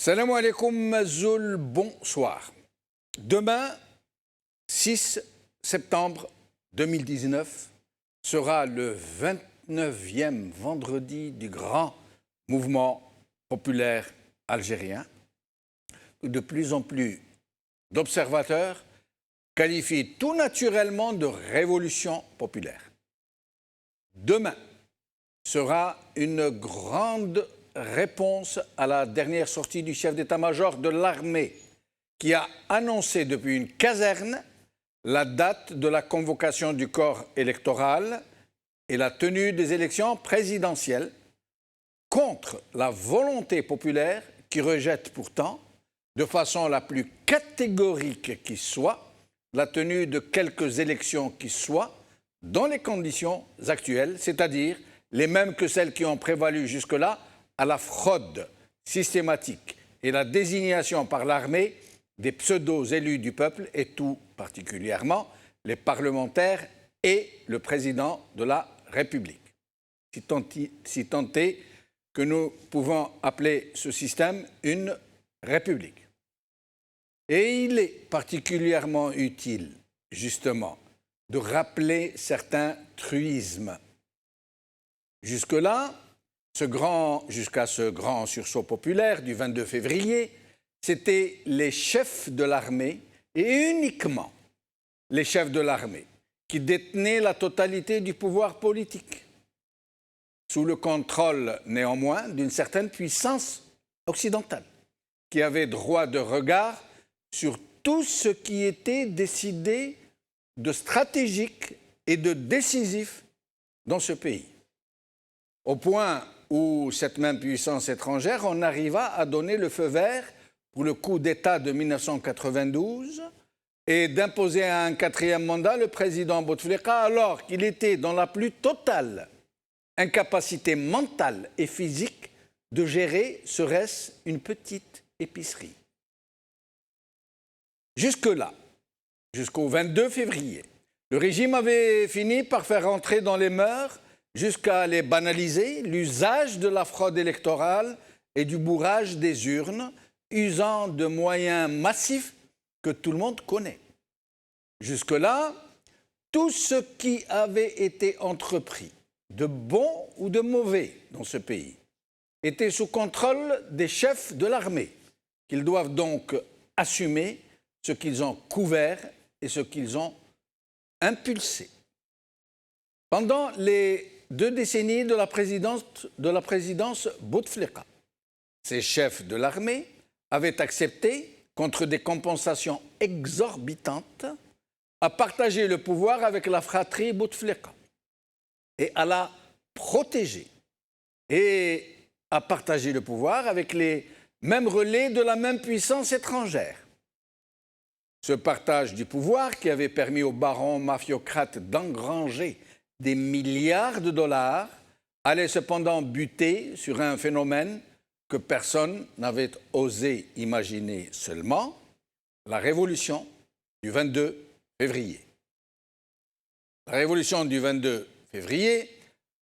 Salam alaikum Zoul, bonsoir. Demain, 6 septembre 2019, sera le 29e vendredi du grand mouvement populaire algérien. De plus en plus d'observateurs qualifient tout naturellement de révolution populaire. Demain sera une grande réponse à la dernière sortie du chef d'état-major de l'armée qui a annoncé depuis une caserne la date de la convocation du corps électoral et la tenue des élections présidentielles contre la volonté populaire qui rejette pourtant, de façon la plus catégorique qui soit, la tenue de quelques élections qui soient dans les conditions actuelles, c'est-à-dire les mêmes que celles qui ont prévalu jusque-là, à la fraude systématique et la désignation par l'armée des pseudo-élus du peuple et tout particulièrement les parlementaires et le président de la République. Si tant est que nous pouvons appeler ce système une république. Et il est particulièrement utile, justement, de rappeler certains truismes. Jusque-là, jusqu'à ce grand sursaut populaire du 22 février, c'était les chefs de l'armée, et uniquement les chefs de l'armée, qui détenaient la totalité du pouvoir politique, sous le contrôle néanmoins d'une certaine puissance occidentale, qui avait droit de regard sur tout ce qui était décidé de stratégique et de décisif dans ce pays. Au point où cette même puissance étrangère en arriva à donner le feu vert pour le coup d'État de 1992 et d'imposer à un quatrième mandat le président Bouteflika alors qu'il était dans la plus totale incapacité mentale et physique de gérer, serait-ce une petite épicerie. Jusque-là, jusqu'au 22 février, le régime avait fini par faire entrer dans les mœurs jusqu'à les banaliser, l'usage de la fraude électorale et du bourrage des urnes, usant de moyens massifs que tout le monde connaît. Jusque-là, tout ce qui avait été entrepris, de bon ou de mauvais dans ce pays, était sous contrôle des chefs de l'armée, qu'ils doivent donc assumer ce qu'ils ont couvert et ce qu'ils ont impulsé. Pendant les 2 décennies de la présidence Bouteflika, ces chefs de l'armée avaient accepté, contre des compensations exorbitantes, à partager le pouvoir avec la fratrie Bouteflika et à la protéger et à partager le pouvoir avec les mêmes relais de la même puissance étrangère. Ce partage du pouvoir qui avait permis aux barons mafiocrates d'engranger des milliards de dollars allait cependant buter sur un phénomène que personne n'avait osé imaginer seulement, la révolution du 22 février. La révolution du 22 février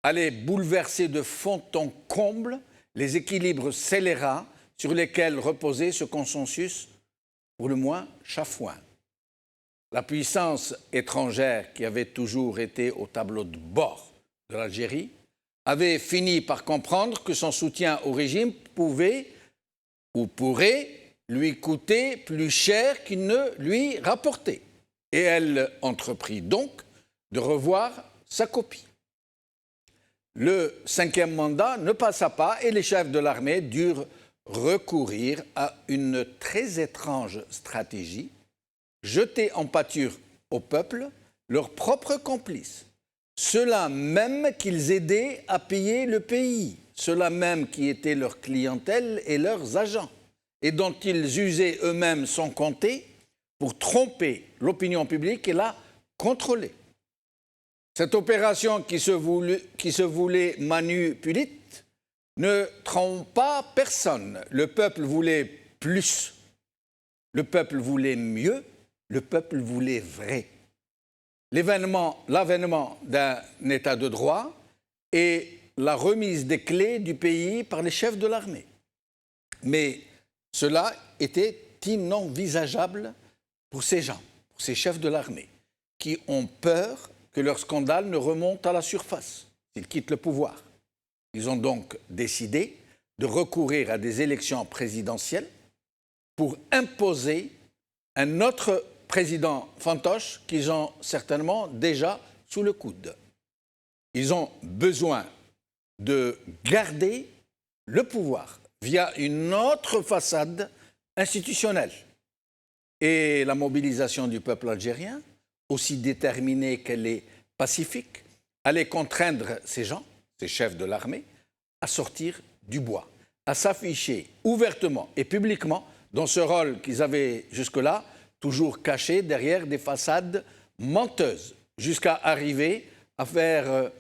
allait bouleverser de fond en comble les équilibres scélérats sur lesquels reposait ce consensus pour le moins chafouin. La puissance étrangère qui avait toujours été au tableau de bord de l'Algérie avait fini par comprendre que son soutien au régime pouvait ou pourrait lui coûter plus cher qu'il ne lui rapportait. Et elle entreprit donc de revoir sa copie. Le 5e mandat ne passa pas et les chefs de l'armée durent recourir à une très étrange stratégie, jeter en pâture au peuple leurs propres complices, ceux-là même qu'ils aidaient à piller le pays, ceux-là même qui étaient leur clientèle et leurs agents, et dont ils usaient eux-mêmes sans compter pour tromper l'opinion publique et la contrôler. Cette opération qui se voulait manu pulit ne trompa personne. Le peuple voulait plus, le peuple voulait mieux, le peuple voulait vrai. L'avènement d'un état de droit et la remise des clés du pays par les chefs de l'armée. Mais Cela était inenvisageable pour ces gens, pour ces chefs de l'armée, qui ont peur que leur scandale ne remonte à la surface s'ils quittent le pouvoir. Ils ont donc décidé de recourir à des élections présidentielles pour imposer un autre président fantoche qu'ils ont certainement déjà sous le coude. Ils ont besoin de garder le pouvoir via une autre façade institutionnelle. Et la mobilisation du peuple algérien, aussi déterminée qu'elle est pacifique, allait contraindre ces gens, ces chefs de l'armée, à sortir du bois, à s'afficher ouvertement et publiquement dans ce rôle qu'ils avaient jusque-là toujours caché derrière des façades menteuses, jusqu'à arriver à faire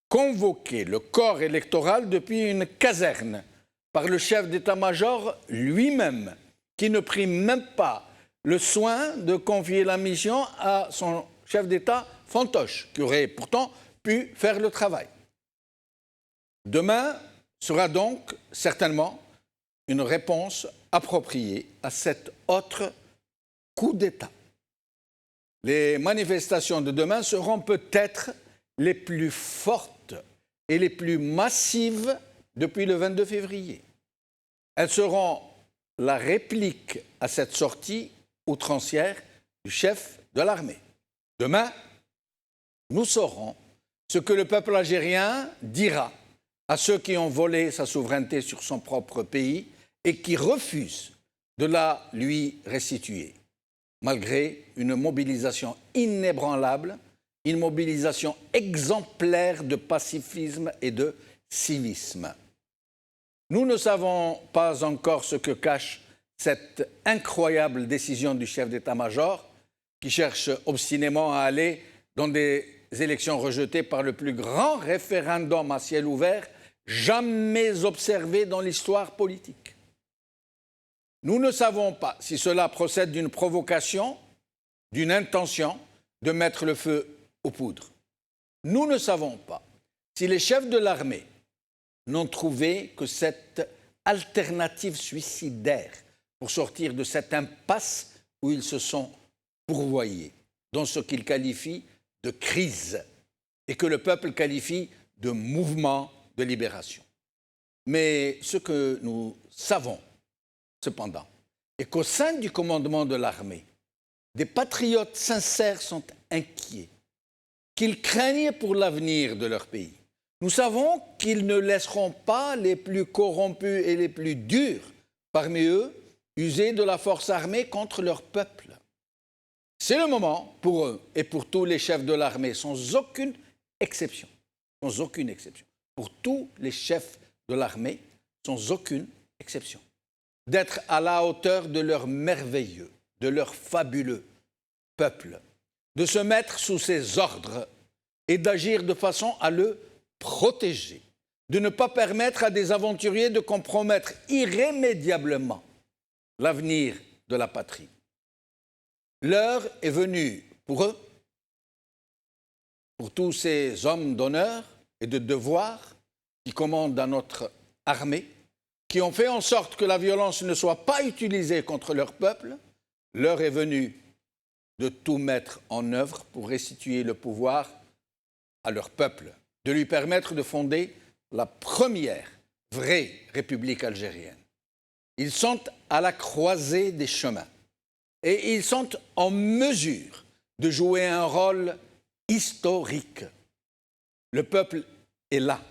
convoquer le corps électoral depuis une caserne par le chef d'état-major lui-même, qui ne prit même pas le soin de confier la mission à son chef d'État fantoche, qui aurait pourtant pu faire le travail. Demain sera donc certainement une réponse appropriée à cet autre coup d'État. Les manifestations de demain seront peut-être les plus fortes et les plus massives depuis le 22 février. Elles seront la réplique à cette sortie outrancière du chef de l'armée. Demain, nous saurons ce que le peuple algérien dira à ceux qui ont volé sa souveraineté sur son propre pays et qui refusent de la lui restituer, malgré une mobilisation inébranlable, une mobilisation exemplaire de pacifisme et de civisme. Nous ne savons pas encore ce que cache cette incroyable décision du chef d'état-major qui cherche obstinément à aller dans des élections rejetées par le plus grand référendum à ciel ouvert jamais observé dans l'histoire politique. Nous ne savons pas si cela procède d'une provocation, d'une intention de mettre le feu aux poudres. Nous ne savons pas si les chefs de l'armée n'ont trouvé que cette alternative suicidaire pour sortir de cette impasse où ils se sont pourvoyés, dans ce qu'ils qualifient de crise et que le peuple qualifie de mouvement de libération. Mais ce que nous savons, cependant, est qu'au sein du commandement de l'armée, des patriotes sincères sont inquiets, qu'ils craignent pour l'avenir de leur pays. Nous savons qu'ils ne laisseront pas les plus corrompus et les plus durs parmi eux user de la force armée contre leur peuple. C'est le moment pour eux et pour tous les chefs de l'armée, sans aucune exception, pour tous les chefs de l'armée, sans aucune exception, d'être à la hauteur de leur merveilleux, de leur fabuleux peuple, de se mettre sous ses ordres et d'agir de façon à le protéger, de ne pas permettre à des aventuriers de compromettre irrémédiablement l'avenir de la patrie. L'heure est venue pour eux, pour tous ces hommes d'honneur et de devoir qui commandent dans notre armée, qui ont fait en sorte que la violence ne soit pas utilisée contre leur peuple. L'heure est venue de tout mettre en œuvre pour restituer le pouvoir à leur peuple, de lui permettre de fonder la première vraie République algérienne. Ils sont à la croisée des chemins et ils sont en mesure de jouer un rôle historique. Le peuple est là,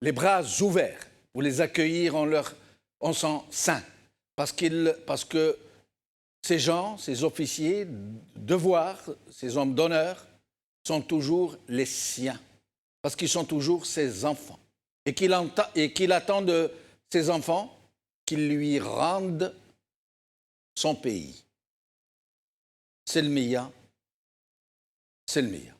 les bras ouverts pour les accueillir en son sein, parce que ces gens, ces officiers, devoirs, ces hommes d'honneur sont toujours les siens, parce qu'ils sont toujours ses enfants, et qu'il attend de ses enfants qu'ils lui rendent son pays. Selmiya, Selmiya.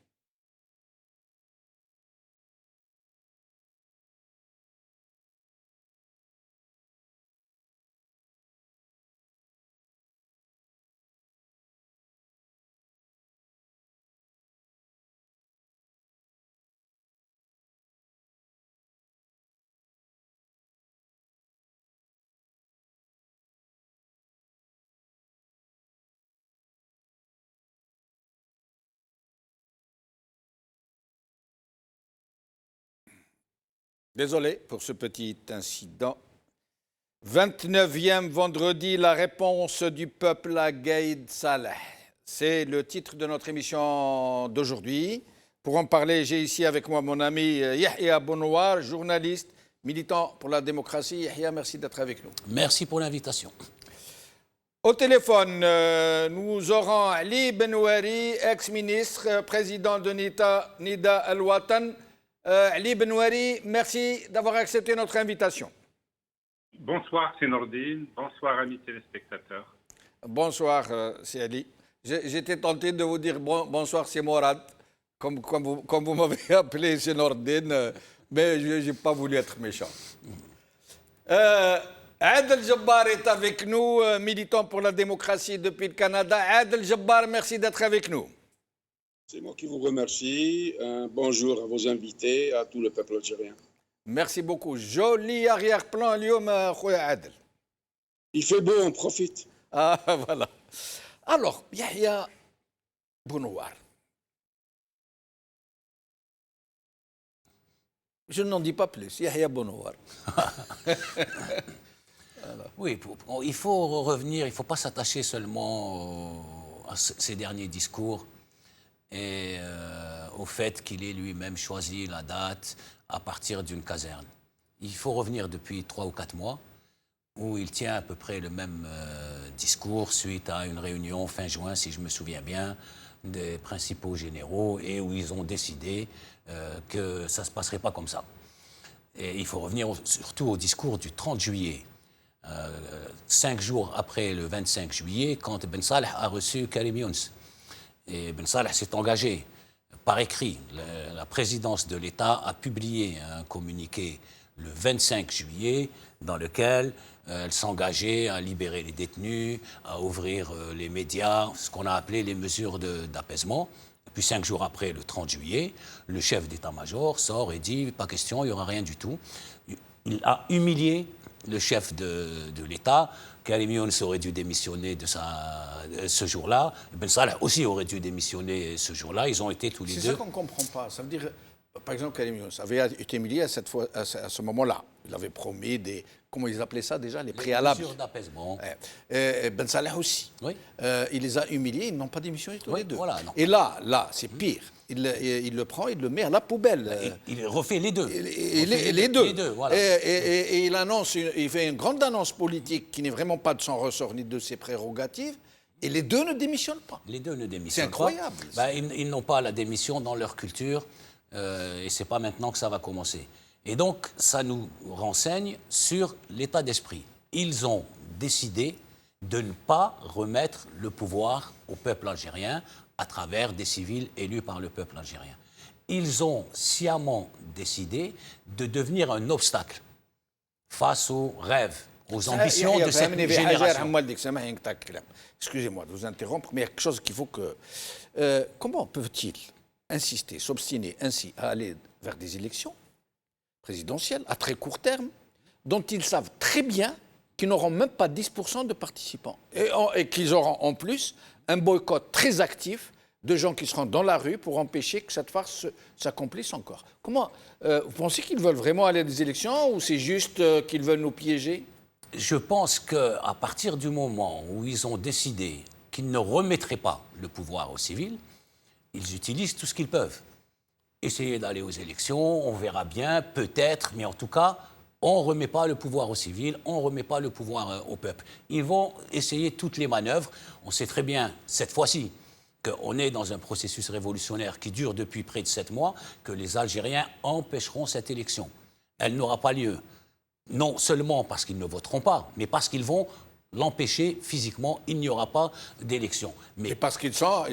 Désolé pour ce petit incident. 29e vendredi, la réponse du peuple à Gaïd Saleh. C'est le titre de notre émission d'aujourd'hui. Pour en parler, j'ai ici avec moi mon ami Yahya Bonouar, journaliste, militant pour la démocratie. Yahya, merci d'être avec nous. Merci pour l'invitation. Au téléphone, nous aurons Ali Benouari, ex-ministre, président de Nida Al-Watan. Ali Benouari, merci d'avoir accepté notre invitation. Bonsoir, c'est Nordine. Bonsoir, amis téléspectateurs. Bonsoir, c'est Ali. J'étais tenté de vous dire bonsoir, c'est Morad, comme vous m'avez appelé, c'est Nordine, mais je n'ai pas voulu être méchant. Adel Jabbar est avec nous, militant pour la démocratie depuis le Canada. Adel Jabbar, merci d'être avec nous. C'est moi qui vous remercie. Bonjour à vos invités, à tout le peuple algérien. Merci beaucoup. Joli arrière-plan, Lyoum, Khouya Adel. Il fait beau, on profite. Ah, voilà. Alors, Yahya Bonouar. Je n'en dis pas plus. Yahya Bonouar. Oui, il faut revenir, il ne faut pas s'attacher seulement à ces derniers discours et au fait qu'il ait lui-même choisi la date à partir d'une caserne. Il faut revenir depuis 3 ou 4 mois où il tient à peu près le même discours suite à une réunion fin juin, si je me souviens bien, des principaux généraux et où ils ont décidé que ça ne se passerait pas comme ça. Et il faut revenir surtout au discours du 30 juillet. 5 jours après le 25 juillet, quand Ben Saleh a reçu Karim Younes. Et Ben Saleh s'est engagé par écrit. La présidence de l'État a publié un communiqué le 25 juillet dans lequel elle s'engageait à libérer les détenus, à ouvrir les médias, ce qu'on a appelé les mesures d'apaisement. Puis 5 jours après, le 30 juillet, le chef d'état-major sort et dit « pas question, il n'y aura rien du tout ». Il a humilié le chef de l'État. Karim Younes aurait dû démissionner ce jour-là. Ben Saleh aussi aurait dû démissionner ce jour-là. Ils ont été tous les deux. C'est ça qu'on ne comprend pas. Ça veut dire, par exemple, Karim Younes avait été humilié à ce moment-là. Il avait promis des... Comment ils appelaient ça déjà? Les préalables. Mesures d'apaisement. Ben Saleh aussi. Oui. Il les a humiliés, ils n'ont pas démissionné tous les deux. Voilà, et là, c'est pire. Il le prend, il le met à la poubelle. Il refait les deux. Les deux. Voilà. Et il annonce, il fait une grande annonce politique qui n'est vraiment pas de son ressort ni de ses prérogatives. Et les deux ne démissionnent pas. Les deux ne démissionnent pas. C'est incroyable. Ils n'ont pas la démission dans leur culture. Et ce n'est pas maintenant que ça va commencer. Et donc, ça nous renseigne sur l'état d'esprit. Ils ont décidé de ne pas remettre le pouvoir au peuple algérien à travers des civils élus par le peuple algérien. Ils ont sciemment décidé de devenir un obstacle face aux rêves, aux ambitions de cette génération. Excusez-moi de vous interrompre, mais il y a quelque chose qu'il faut que... comment peuvent-ils insister, s'obstiner ainsi à aller vers des élections présidentielles à très court terme, dont ils savent très bien qu'ils n'auront même pas 10% de participants et qu'ils auront en plus un boycott très actif de gens qui seront dans la rue pour empêcher que cette farce s'accomplisse encore. Comment vous pensez qu'ils veulent vraiment aller à des élections ou c'est juste qu'ils veulent nous piéger? Je pense qu'à partir du moment où ils ont décidé qu'ils ne remettraient pas le pouvoir aux civils, ils utilisent tout ce qu'ils peuvent. Essayer d'aller aux élections, on verra bien, peut-être, mais en tout cas, on ne remet pas le pouvoir aux civils, on ne remet pas le pouvoir au peuple. Ils vont essayer toutes les manœuvres. On sait très bien, cette fois-ci, qu'on est dans un processus révolutionnaire qui dure depuis près de 7 mois, que les Algériens empêcheront cette élection. Elle n'aura pas lieu. Non seulement parce qu'ils ne voteront pas, mais parce qu'ils vont l'empêcher physiquement, il n'y aura pas d'élection. Mais parce qu'ils sont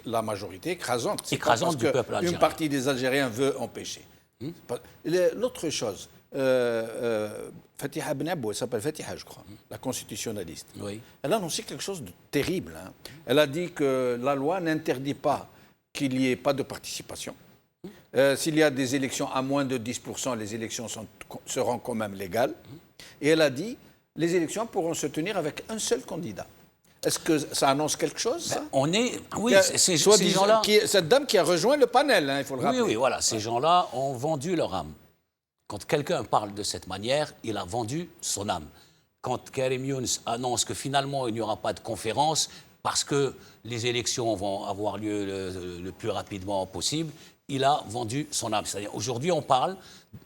la majorité écrasante. Écrasante du peuple algérien. Une partie des Algériens veut empêcher. L'autre chose, Fatiha Ben Abou, elle s'appelle Fatiha, je crois, la constitutionnaliste. Oui. Elle a annoncé quelque chose de terrible. Elle a dit que la loi n'interdit pas qu'il n'y ait pas de participation. S'il y a des élections à moins de 10%, les élections seront quand même légales. Et elle a dit les élections pourront se tenir avec un seul candidat. Est-ce que ça annonce quelque chose, ça? Oui, ces gens-là... Cette dame qui a rejoint le panel, il faut le rappeler. Oui, voilà, ces gens-là ont vendu leur âme. Quand quelqu'un parle de cette manière, il a vendu son âme. Quand Karim Younes annonce que finalement il n'y aura pas de conférence parce que les élections vont avoir lieu le plus rapidement possible, il a vendu son âme. C'est-à-dire aujourd'hui on parle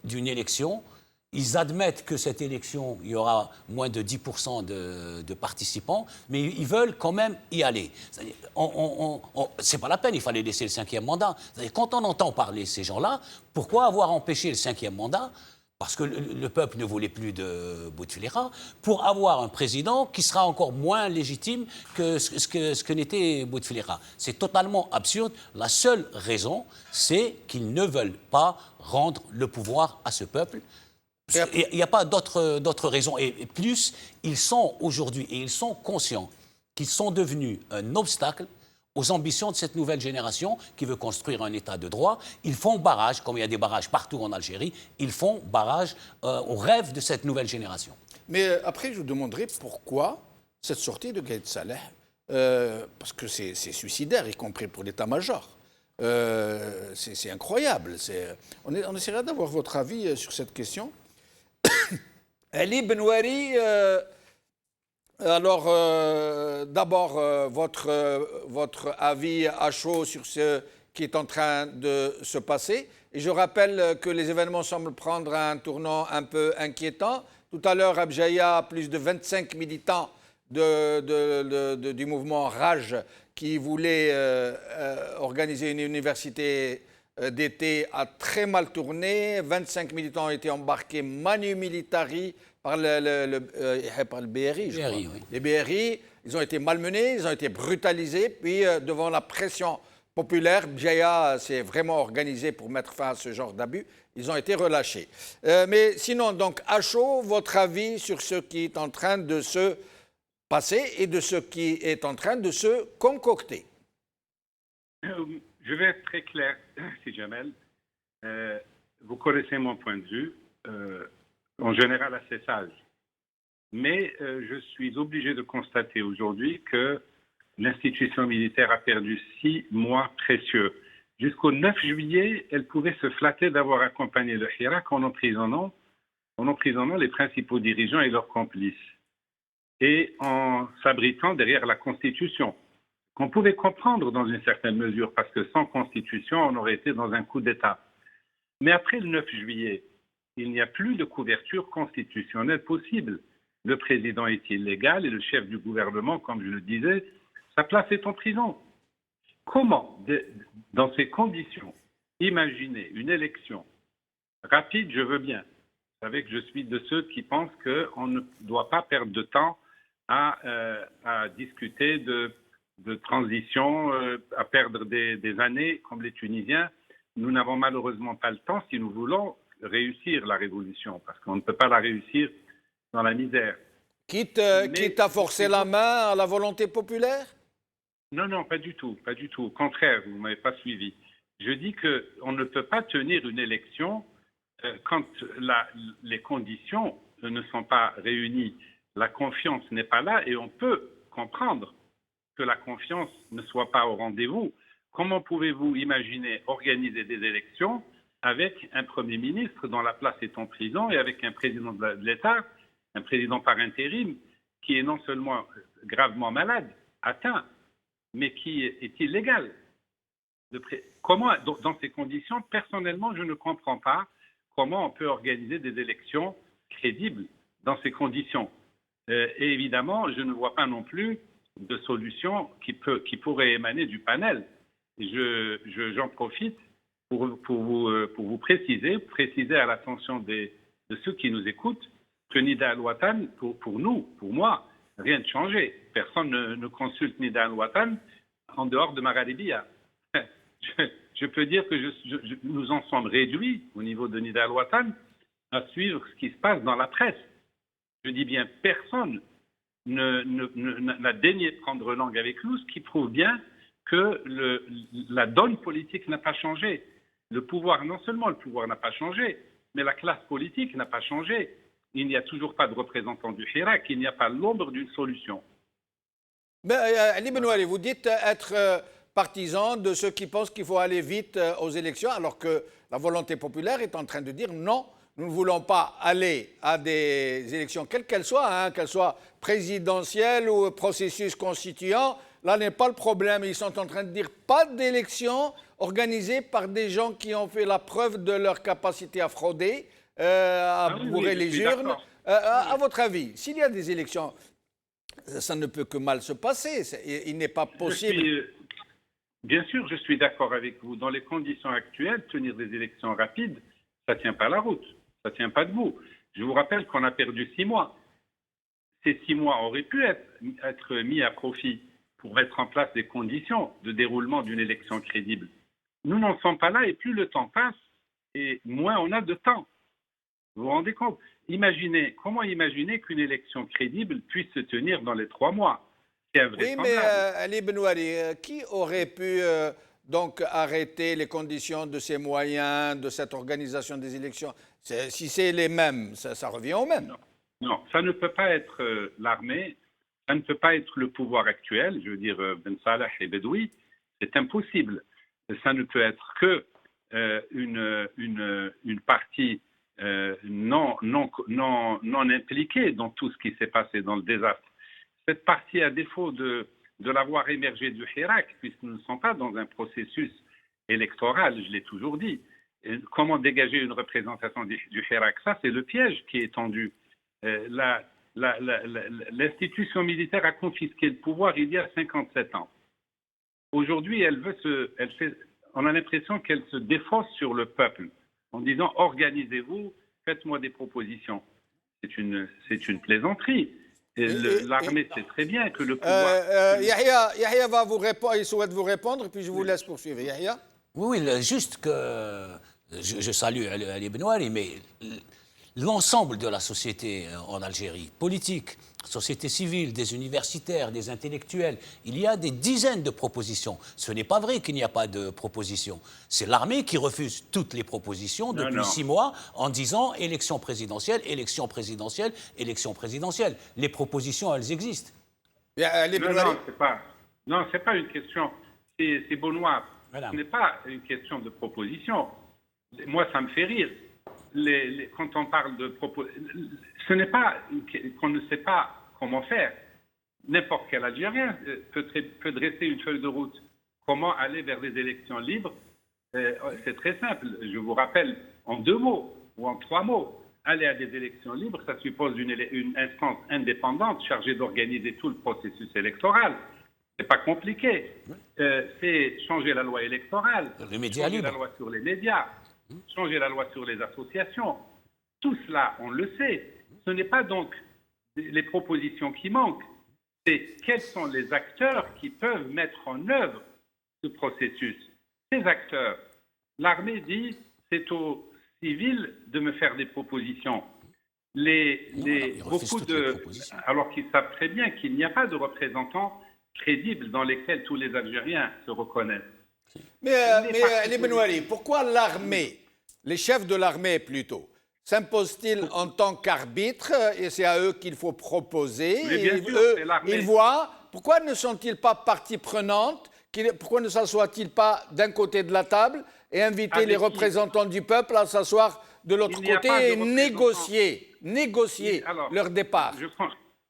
d'une élection, ils admettent que cette élection, il y aura moins de 10% de participants, mais ils veulent quand même y aller. C'est pas la peine, il fallait laisser le 5e mandat. Quand on entend parler ces gens-là, pourquoi avoir empêché le 5e mandat ? Parce que le peuple ne voulait plus de Bouteflika, pour avoir un président qui sera encore moins légitime que ce que n'était Bouteflika. C'est totalement absurde. La seule raison, c'est qu'ils ne veulent pas rendre le pouvoir à ce peuple. Il n'y a pas d'autre raison. Et plus, ils sont aujourd'hui, et ils sont conscients qu'ils sont devenus un obstacle aux ambitions de cette nouvelle génération qui veut construire un État de droit. Ils font barrage, comme il y a des barrages partout en Algérie, ils font barrage aux rêves de cette nouvelle génération. Mais après, je vous demanderai pourquoi cette sortie de Gaïd Saleh, parce que c'est suicidaire, y compris pour l'état-major. C'est incroyable. On essaiera d'avoir votre avis sur cette question. Ali Benouari, alors d'abord votre avis à chaud sur ce qui est en train de se passer. Et je rappelle que les événements semblent prendre un tournant un peu inquiétant. Tout à l'heure, à Bjaïa, plus de 25 militants du mouvement Rage qui voulaient organiser une université d'été a très mal tourné. 25 militants ont été embarqués manu militari par le BRI, je crois. Oui. Les BRI, ils ont été malmenés, ils ont été brutalisés. Puis, devant la pression populaire, Bjaïa s'est vraiment organisé pour mettre fin à ce genre d'abus. Ils ont été relâchés. Mais sinon, donc, à chaud, votre avis sur ce qui est en train de se passer et de ce qui est en train de se concocter? Je vais être très clair, si Jamel. Vous connaissez mon point de vue, en général assez sage. Mais je suis obligé de constater aujourd'hui que l'institution militaire a perdu 6 mois précieux. Jusqu'au 9 juillet, elle pouvait se flatter d'avoir accompagné le Hirak en emprisonnant les principaux dirigeants et leurs complices, et en s'abritant derrière la Constitution, qu'on pouvait comprendre dans une certaine mesure, parce que sans Constitution, on aurait été dans un coup d'État. Mais après le 9 juillet, il n'y a plus de couverture constitutionnelle possible. Le président est illégal et le chef du gouvernement, comme je le disais, sa place est en prison. Comment, dans ces conditions, imaginer une élection rapide? Je veux bien. Vous savez que je suis de ceux qui pensent qu'on ne doit pas perdre de temps à discuter de transition, à perdre des années comme les Tunisiens. Nous n'avons malheureusement pas le temps si nous voulons réussir la révolution, parce qu'on ne peut pas la réussir dans la misère. Quitte à forcer la main à la volonté populaire? Non, pas du tout, pas du tout. Au contraire, vous ne m'avez pas suivi. Je dis qu'on ne peut pas tenir une élection quand les conditions ne sont pas réunies. La confiance n'est pas là et on peut comprendre que la confiance ne soit pas au rendez-vous. Comment pouvez-vous imaginer organiser des élections avec un Premier ministre dont la place est en prison et avec un président de l'État, un président par intérim, qui est non seulement gravement malade, atteint, mais qui est illégal? Comment, dans ces conditions, personnellement, je ne comprends pas comment on peut organiser des élections crédibles dans ces conditions. Et évidemment, je ne vois pas non plus de solution qui pourrait émaner du panel. J'en profite pour vous préciser à l'attention de ceux qui nous écoutent, que Nida Al-Watan, pour nous, pour moi, rien de changé. Personne ne consulte Nida Al-Watan en dehors de Magharibia. Je peux dire que nous en sommes réduits au niveau de Nida Al-Watan à suivre ce qui se passe dans la presse. Je dis bien personne n'a daigné prendre langue avec nous, ce qui prouve bien que la donne politique n'a pas changé. Le pouvoir, non seulement le pouvoir n'a pas changé, mais la classe politique n'a pas changé. Il n'y a toujours pas de représentant du Hirak, il n'y a pas l'ombre d'une solution. Ali Benouari, vous dites être partisan de ceux qui pensent qu'il faut aller vite aux élections, alors que la volonté populaire est en train de dire non, nous ne voulons pas aller à des élections, quelles qu'elles soient présidentielles ou processus constituant. Là n'est pas le problème. Ils sont en train de dire pas d'élections organisées par des gens qui ont fait la preuve de leur capacité à frauder, à bourrer les urnes. À votre avis, s'il y a des élections, ça ne peut que mal se passer. Il n'est pas possible. Bien sûr, je suis d'accord avec vous. Dans les conditions actuelles, tenir des élections rapides, ça ne tient pas la route. Ça ne tient pas debout. Je vous rappelle qu'on a perdu 6 mois. Ces 6 mois auraient pu être mis à profit pour mettre en place des conditions de déroulement d'une élection crédible. Nous n'en sommes pas là et plus le temps passe et moins on a de temps. Vous vous rendez compte? Comment imaginer qu'une élection crédible puisse se tenir dans les 3 mois? C'est invraisemblable. Oui, mais Ali Benouari, qui aurait pu donc arrêter les conditions de ces moyens, de cette organisation des élections? Si c'est les mêmes, ça revient au même. Non, ça ne peut pas être l'armée, ça ne peut pas être le pouvoir actuel, je veux dire Ben Salah et Bedoui, c'est impossible. Ça ne peut être que une partie non impliquée dans tout ce qui s'est passé dans le désastre. Cette partie, à défaut de l'avoir émergé du Hirak, puisque nous ne sommes pas dans un processus électoral, je l'ai toujours dit. Comment dégager une représentation du Hirak? Ça, c'est le piège qui est tendu. L'institution militaire a confisqué le pouvoir il y a 57 ans. Aujourd'hui, on a l'impression qu'elle se défausse sur le peuple en disant « organisez-vous, faites-moi des propositions ». C'est une plaisanterie. L'armée sait très bien que le pouvoir... Yahya va vous répondre, il souhaite vous répondre, puis je vous laisse poursuivre. Yahya? Oui, juste que je salue Ali Benouari, mais l'ensemble de la société en Algérie, politique, société civile, des universitaires, des intellectuels, il y a des dizaines de propositions. Ce n'est pas vrai qu'il n'y a pas de propositions. C'est l'armée qui refuse toutes les propositions depuis 6 mois en disant élection présidentielle, élection présidentielle, élection présidentielle. Les propositions, elles existent. Non, c'est pas une question. C'est Benoît. Voilà. Ce n'est pas une question de proposition. Moi, ça me fait rire. Quand on parle de ce n'est pas qu'on ne sait pas comment faire. N'importe quel Algérien peut dresser une feuille de route. Comment aller vers des élections libres? C'est très simple. Je vous rappelle en 2 mots ou en 3 mots. Aller à des élections libres, ça suppose une instance indépendante chargée d'organiser tout le processus électoral. C'est pas compliqué. C'est changer la loi électorale, changer la loi sur les médias, changer la loi sur les associations. Tout cela, on le sait. Ce n'est pas donc les propositions qui manquent. C'est quels sont les acteurs qui peuvent mettre en œuvre ce processus. Ces acteurs, l'armée dit, c'est aux civils de me faire des propositions. Alors qu'ils savent très bien qu'il n'y a pas de représentants crédibles dans lesquels tous les Algériens se reconnaissent. Mais Ali Benouari, pourquoi l'armée, les chefs de l'armée plutôt, s'imposent-ils en tant qu'arbitre et c'est à eux qu'il faut proposer? Ils voient. Pourquoi ne sont-ils pas partie prenante? Pourquoi ne s'assoient-ils pas d'un côté de la table et inviter les représentants du peuple à s'asseoir de l'autre côté et négocier leur départ?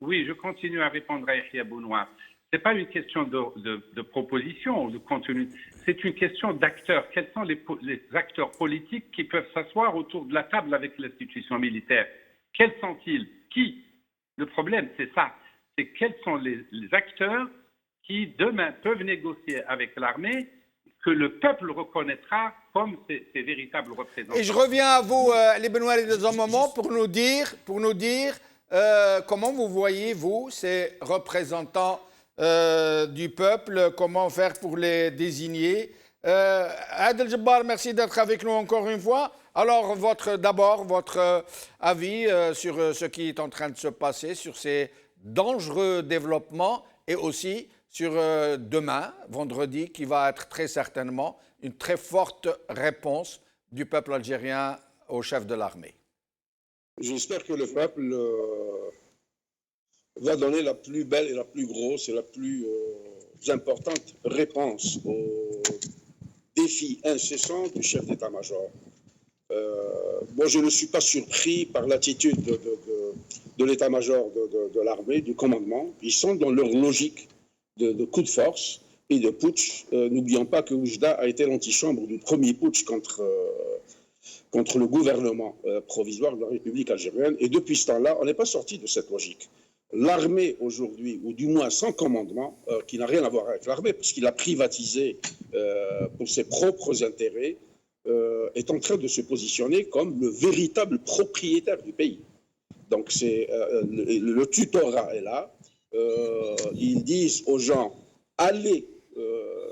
Oui, je continue à répondre à Yahya Bounoua. Ce n'est pas une question de proposition ou de contenu, c'est une question d'acteurs. Quels sont les acteurs politiques qui peuvent s'asseoir autour de la table avec l'institution militaire? Quels sont-ils? Qui? Le problème, c'est ça. C'est quels sont les acteurs qui, demain, peuvent négocier avec l'armée, que le peuple reconnaîtra comme ses véritables représentants. Et je reviens à vous, Ali Benouari, dans un moment, pour nous dire comment vous voyez, vous, ces représentants du peuple, comment faire pour les désigner. Adel Jabbar, merci d'être avec nous encore une fois. Alors, d'abord, votre avis sur ce qui est en train de se passer, sur ces dangereux développements et aussi sur demain, vendredi, qui va être très certainement une très forte réponse du peuple algérien au chef de l'armée. J'espère que le peuple va donner la plus belle et la plus grosse et la plus importante réponse aux défis incessants du chef d'état-major. Moi, je ne suis pas surpris par l'attitude de l'état-major de l'armée, du commandement. Ils sont dans leur logique de coup de force et de putsch. N'oublions pas que Oujda a été l'antichambre du premier putsch contre le gouvernement provisoire de la République algérienne. Et depuis ce temps-là, on n'est pas sorti de cette logique. L'armée aujourd'hui, ou du moins son commandement, qui n'a rien à voir avec l'armée, puisqu'il a privatisé pour ses propres intérêts, est en train de se positionner comme le véritable propriétaire du pays. Donc le tutorat est là. Ils disent aux gens, allez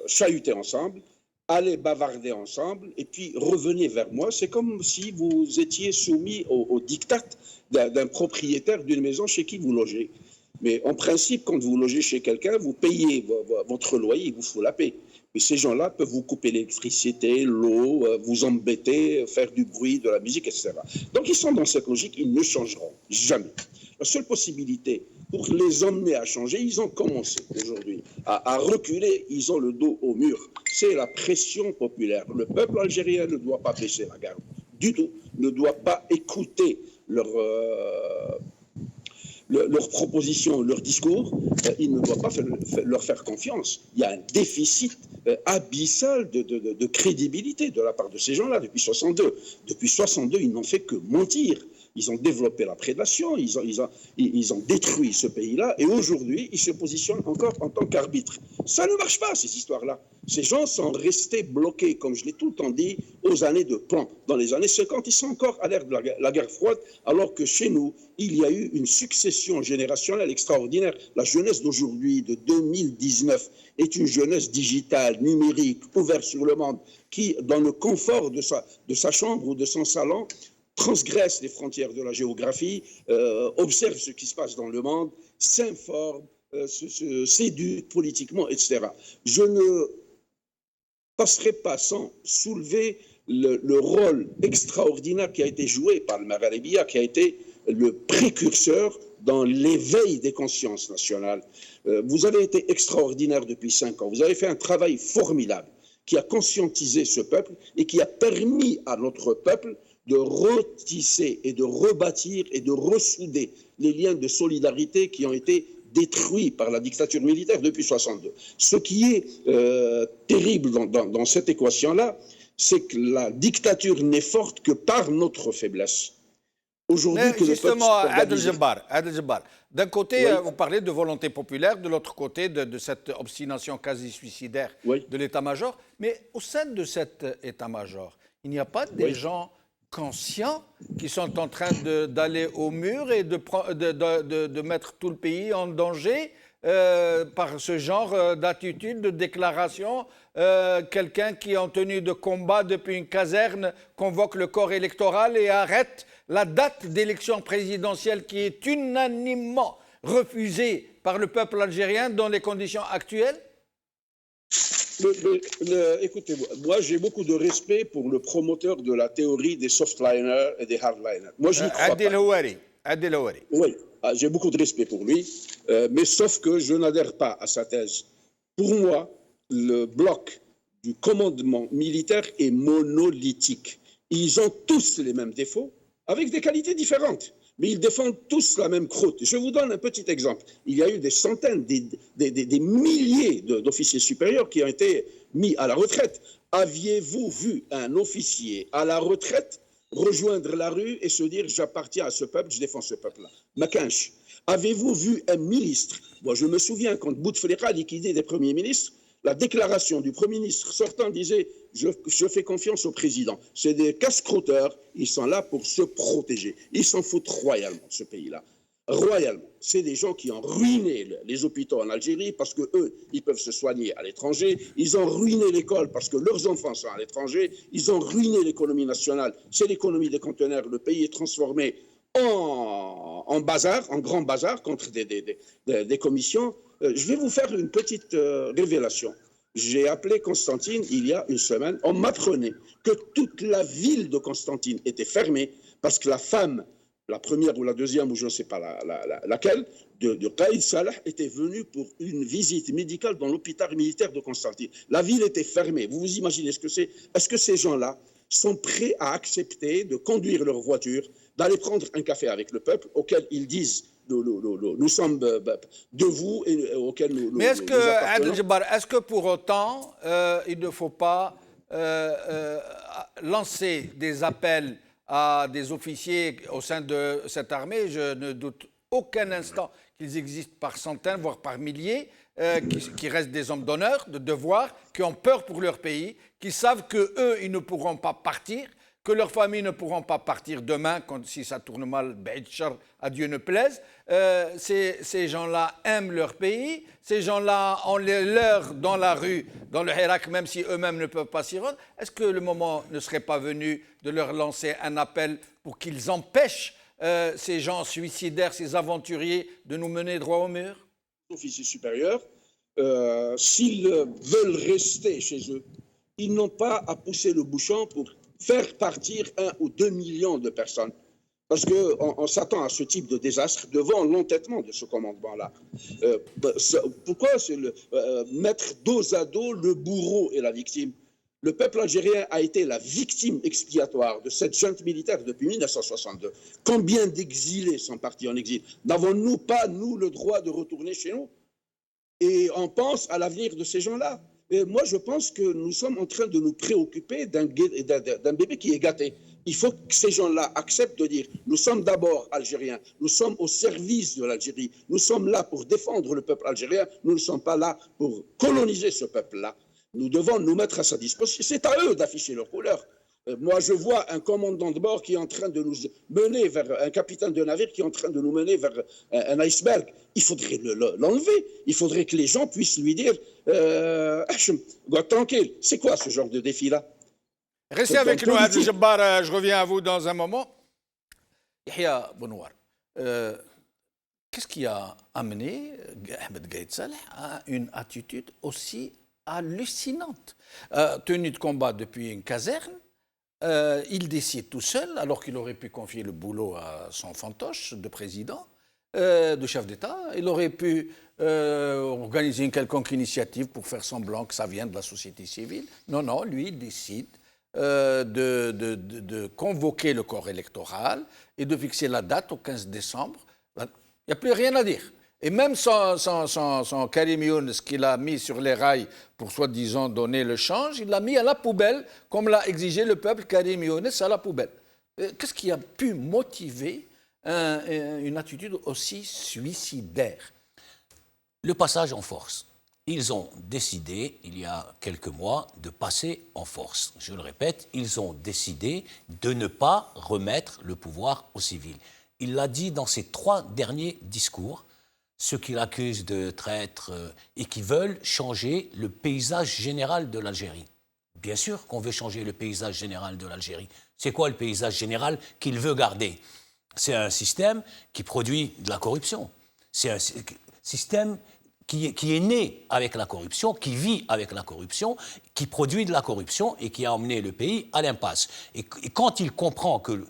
chahuter ensemble, allez bavarder ensemble, et puis revenez vers moi. C'est comme si vous étiez soumis au diktat d'un propriétaire d'une maison chez qui vous logez. Mais en principe, quand vous logez chez quelqu'un, vous payez votre loyer, il vous faut la paix. Mais ces gens-là peuvent vous couper l'électricité, l'eau, vous embêter, faire du bruit, de la musique, etc. Donc ils sont dans cette logique, ils ne changeront jamais. La seule possibilité pour les emmener à changer, ils ont commencé aujourd'hui à reculer, ils ont le dos au mur. C'est la pression populaire. Le peuple algérien ne doit pas baisser la garde du tout, ne doit pas écouter leurs propositions, leurs discours, il ne doit pas leur faire confiance. Il y a un déficit abyssal de crédibilité de la part de ces gens-là depuis 62. Depuis 62, ils n'ont fait que mentir. Ils ont développé la prédation, ils ont détruit ce pays-là, et aujourd'hui, ils se positionnent encore en tant qu'arbitres. Ça ne marche pas, ces histoires-là. Ces gens sont restés bloqués, comme je l'ai tout le temps dit, aux années de plomb. Dans les années 50, ils sont encore à l'ère de la guerre froide, alors que chez nous, il y a eu une succession générationnelle extraordinaire. La jeunesse d'aujourd'hui, de 2019, est une jeunesse digitale, numérique, ouverte sur le monde, qui, dans le confort de sa chambre ou de son salon, transgresse les frontières de la géographie, observe ce qui se passe dans le monde, s'informe, se séduit politiquement, etc. Je ne passerai pas sans soulever le rôle extraordinaire qui a été joué par le Maghrébia, qui a été le précurseur dans l'éveil des consciences nationales. Vous avez été extraordinaire depuis 5 ans. Vous avez fait un travail formidable qui a conscientisé ce peuple et qui a permis à notre peuple de retisser et de rebâtir et de ressouder les liens de solidarité qui ont été détruits par la dictature militaire depuis 62. Ce qui est terrible dans cette équation-là, c'est que la dictature n'est forte que par notre faiblesse. Aujourd'hui, justement, Adel Jabbar, d'un côté, oui, vous parlez de volonté populaire, de l'autre côté, de cette obstination quasi suicidaire, oui, de l'état-major. Mais au sein de cet état-major, il n'y a pas des, oui, gens conscients qui sont en train d'aller au mur et de mettre tout le pays en danger par ce genre d'attitude, de déclaration. Quelqu'un qui, en tenue de combat depuis une caserne, convoque le corps électoral et arrête la date d'élection présidentielle qui est unanimement refusée par le peuple algérien dans les conditions actuelles? Écoutez, moi j'ai beaucoup de respect pour le promoteur de la théorie des softliners et des hardliners. Moi je n'y crois pas. Adel Houari. Oui, j'ai beaucoup de respect pour lui, mais sauf que je n'adhère pas à sa thèse. Pour moi, le bloc du commandement militaire est monolithique. Ils ont tous les mêmes défauts, avec des qualités différentes. Mais ils défendent tous la même croûte. Je vous donne un petit exemple. Il y a eu des centaines, des milliers d'officiers supérieurs qui ont été mis à la retraite. Aviez-vous vu un officier à la retraite rejoindre la rue et se dire « j'appartiens à ce peuple, je défends ce peuple-là » Makinch. Avez-vous vu un ministre? Moi, je me souviens quand Bouteflika a liquidé des premiers ministres, la déclaration du Premier ministre sortant disait « je fais confiance au président ». C'est des casse-croûteurs, ils sont là pour se protéger. Ils s'en foutent royalement, ce pays-là. Royalement. C'est des gens qui ont ruiné les hôpitaux en Algérie parce qu'eux, ils peuvent se soigner à l'étranger. Ils ont ruiné l'école parce que leurs enfants sont à l'étranger. Ils ont ruiné l'économie nationale. C'est l'économie des conteneurs. Le pays est transformé en bazar, en grand bazar contre des commissions. Je vais vous faire une petite révélation. J'ai appelé Constantine il y a une semaine. On m'apprenait que toute la ville de Constantine était fermée parce que la femme, la première ou la deuxième, ou je ne sais pas laquelle, de Qaïd Salah était venue pour une visite médicale dans l'hôpital militaire de Constantine. La ville était fermée. Vous vous imaginez ce que c'est? Est-ce que ces gens-là sont prêts à accepter de conduire leur voiture, d'aller prendre un café avec le peuple auquel ils disent nous sommes de vous et auquel Mais est-ce que, nous appartenons. Adel Jabbar, est-ce que pour autant, il ne faut pas lancer des appels à des officiers au sein de cette armée? Je ne doute aucun instant qu'ils existent par centaines, voire par milliers, qui restent des hommes d'honneur, de devoir, qui ont peur pour leur pays, qui savent qu'eux, ils ne pourront pas partir, que leurs familles ne pourront pas partir demain, si ça tourne mal, à Dieu ne plaise. Ces gens-là aiment leur pays, ces gens-là, on les leurre dans la rue, dans le Hirak, même si eux-mêmes ne peuvent pas s'y rendre. Est-ce que le moment ne serait pas venu de leur lancer un appel pour qu'ils empêchent ces gens suicidaires, ces aventuriers, de nous mener droit au mur? Officiers supérieurs, s'ils veulent rester chez eux, ils n'ont pas à pousser le bouchon pour faire partir 1 ou 2 millions de personnes. Parce qu'on s'attend à ce type de désastre devant l'entêtement de ce commandement-là. Pourquoi mettre dos à dos le bourreau et la victime? Le peuple algérien a été la victime expiatoire de cette junte militaire depuis 1962. Combien d'exilés sont partis en exil? N'avons-nous pas, nous, le droit de retourner chez nous? Et on pense à l'avenir de ces gens-là. Et moi, je pense que nous sommes en train de nous préoccuper d'un bébé qui est gâté. Il faut que ces gens-là acceptent de dire « Nous sommes d'abord Algériens, nous sommes au service de l'Algérie, nous sommes là pour défendre le peuple algérien, nous ne sommes pas là pour coloniser ce peuple-là. Nous devons nous mettre à sa disposition. C'est à eux d'afficher leur couleur. » Moi, je vois un commandant de bord qui est en train de nous mener vers un capitaine de navire qui est en train de nous mener vers un iceberg. Il faudrait l'enlever. Il faudrait que les gens puissent lui dire tranquille. C'est quoi ce genre de défi-là? Restez avec nous, Adel Jabbar. Je reviens à vous dans un moment. Yahya Bounoir, qu'est-ce qui a amené Ahmed Gaïd Saleh à une attitude aussi hallucinante? Tenu de combat depuis une caserne, il décide tout seul, alors qu'il aurait pu confier le boulot à son fantoche de président, de chef d'État. Il aurait pu organiser une quelconque initiative pour faire semblant que ça vient de la société civile. Non, non, lui, il décide de convoquer le corps électoral et de fixer la date au 15 décembre. Il n'y a plus rien à dire. Et même son Karim Younes qu'il a mis sur les rails pour soi-disant donner le change, il l'a mis à la poubelle, comme l'a exigé le peuple. Karim Younes à la poubelle. Qu'est-ce qui a pu motiver une attitude aussi suicidaire? Le passage en force. Ils ont décidé, il y a quelques mois, de passer en force. Je le répète, ils ont décidé de ne pas remettre le pouvoir aux civils. Il l'a dit dans ses 3 derniers discours, ceux qui l'accusent de traître et qui veulent changer le paysage général de l'Algérie. Bien sûr qu'on veut changer le paysage général de l'Algérie. C'est quoi le paysage général qu'il veut garder? C'est un système qui produit de la corruption. C'est un système qui est né avec la corruption, qui vit avec la corruption, qui produit de la corruption et qui a emmené le pays à l'impasse. Et quand il comprend que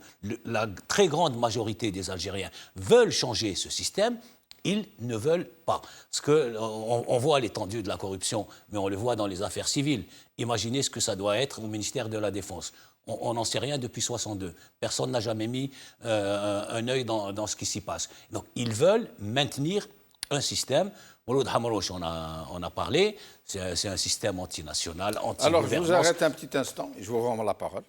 la très grande majorité des Algériens veulent changer ce système, ils ne veulent pas. Parce qu'on voit l'étendue de la corruption, mais on le voit dans les affaires civiles. Imaginez ce que ça doit être au ministère de la Défense. On n'en sait rien depuis 1962. Personne n'a jamais mis un œil dans ce qui s'y passe. Donc, ils veulent maintenir un système. Mouloud Hamrouch, on a parlé, c'est un système antinational, anti-gouvernance. Alors, je vous arrête un petit instant et je vous rends la parole.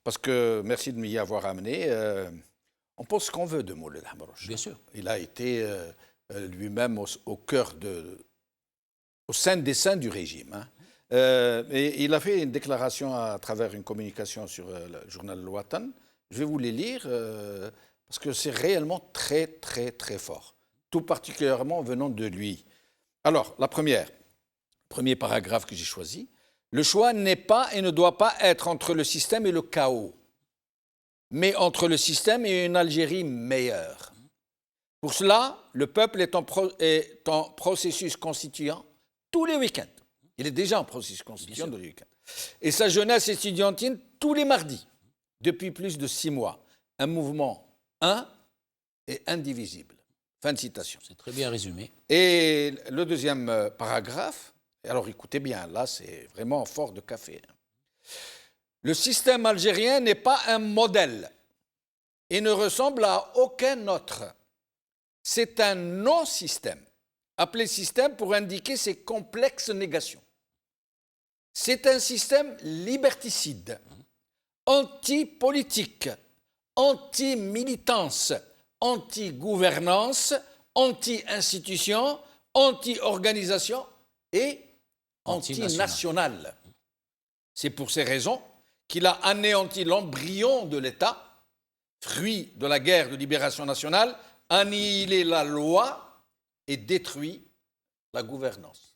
Parce que, merci de m'y avoir amené. On pense ce qu'on veut de Mouloud Hamrouch. Bien sûr. Il a été lui-même au cœur au sein des seins du régime. Et il a fait une déclaration à travers une communication sur le journal Le Watan. Je vais vous les lire parce que c'est réellement très, très, très fort. Tout particulièrement venant de lui. Alors, premier paragraphe que j'ai choisi. Le choix n'est pas et ne doit pas être entre le système et le chaos, mais entre le système et une Algérie meilleure. Pour cela, le peuple est en processus constituant tous les week-ends. Il est déjà en processus constituant tous les week-ends. Et sa jeunesse étudiantine tous les mardis, depuis plus de 6 mois. Un mouvement un et indivisible. Fin de citation. C'est très bien résumé. Et le deuxième paragraphe, alors écoutez bien, là c'est vraiment fort de café. Le système algérien n'est pas un modèle et ne ressemble à aucun autre. C'est un non-système, appelé système pour indiquer ses complexes négations. C'est un système liberticide, anti-politique, anti-militance, anti-gouvernance, anti-institution, anti-organisation et anti-national. C'est pour ces raisons qu'il a anéanti l'embryon de l'État, fruit de la guerre de libération nationale, annihilé la loi et détruit la gouvernance.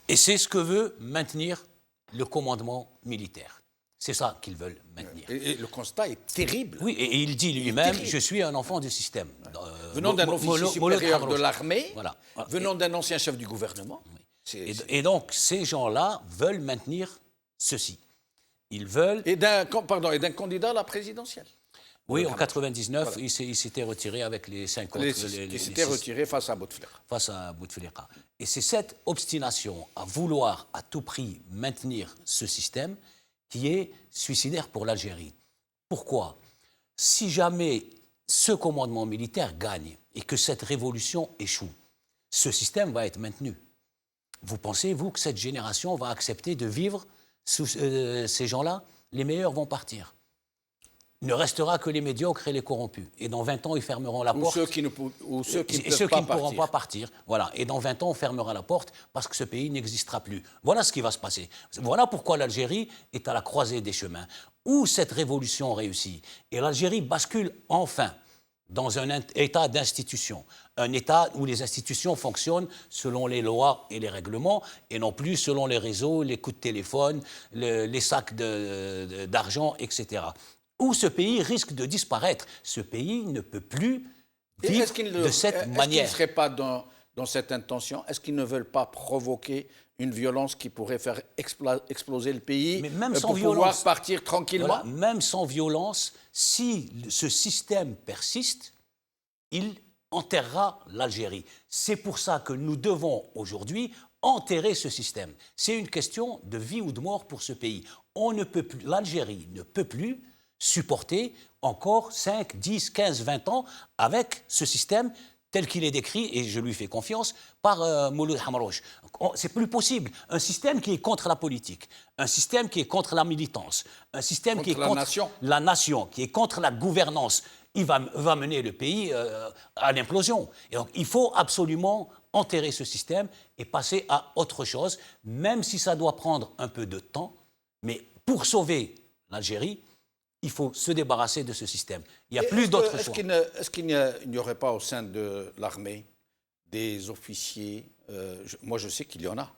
Et c'est ce que veut maintenir le commandement militaire. C'est ça qu'ils veulent maintenir. Et le constat est terrible. Oui, et il dit lui-même, je suis un enfant du système. Venant d'un officier supérieur de l'armée, voilà. venant d'un ancien chef du gouvernement. Et donc, ces gens-là veulent maintenir ceci. Ils veulent... Et d'un candidat à la présidentielle. Oui, en 99, voilà. il s'était retiré avec les 5 autres. Il s'était retiré face à Bouteflika. Face à Bouteflika. Et c'est cette obstination à vouloir à tout prix maintenir ce système qui est suicidaire pour l'Algérie. Pourquoi? Si jamais ce commandement militaire gagne et que cette révolution échoue, ce système va être maintenu. Vous pensez, vous, que cette génération va accepter de vivre sous ces gens-là? Les meilleurs vont partir. Il ne restera que les médiocres et les corrompus. Et dans 20 ans, ils fermeront la porte. Ceux qui ne pourront pas partir. Voilà. Et dans 20 ans, on fermera la porte parce que ce pays n'existera plus. Voilà ce qui va se passer. Voilà pourquoi l'Algérie est à la croisée des chemins. Où cette révolution réussit. Et l'Algérie bascule enfin dans un état d'institution. Un état où les institutions fonctionnent selon les lois et les règlements et non plus selon les réseaux, les coups de téléphone, les sacs d'argent, etc. Où ce pays risque de disparaître. Ce pays ne peut plus vivre de cette manière. Est-ce qu'ils ne seraient pas dans cette intention? Est-ce qu'ils ne veulent pas provoquer une violence qui pourrait faire exploser le pays pour pouvoir partir tranquillement? Voilà, même sans violence, si ce système persiste, il enterrera l'Algérie. C'est pour ça que nous devons aujourd'hui enterrer ce système. C'est une question de vie ou de mort pour ce pays. L'Algérie ne peut plus supporter encore 5, 10, 15, 20 ans avec ce système tel qu'il est décrit, et je lui fais confiance, par Mouloud Hamrouche. C'est plus possible. Un système qui est contre la politique, un système qui est contre la militance, un système qui est contre la nation, qui est contre la gouvernance, il va mener le pays à l'implosion. Et donc, il faut absolument enterrer ce système et passer à autre chose, même si ça doit prendre un peu de temps. Mais pour sauver l'Algérie, il faut se débarrasser de ce système. Il y a plus d'autres choix. Est-ce qu'il n'y aurait pas au sein de l'armée des officiers, moi je sais qu'il y en a,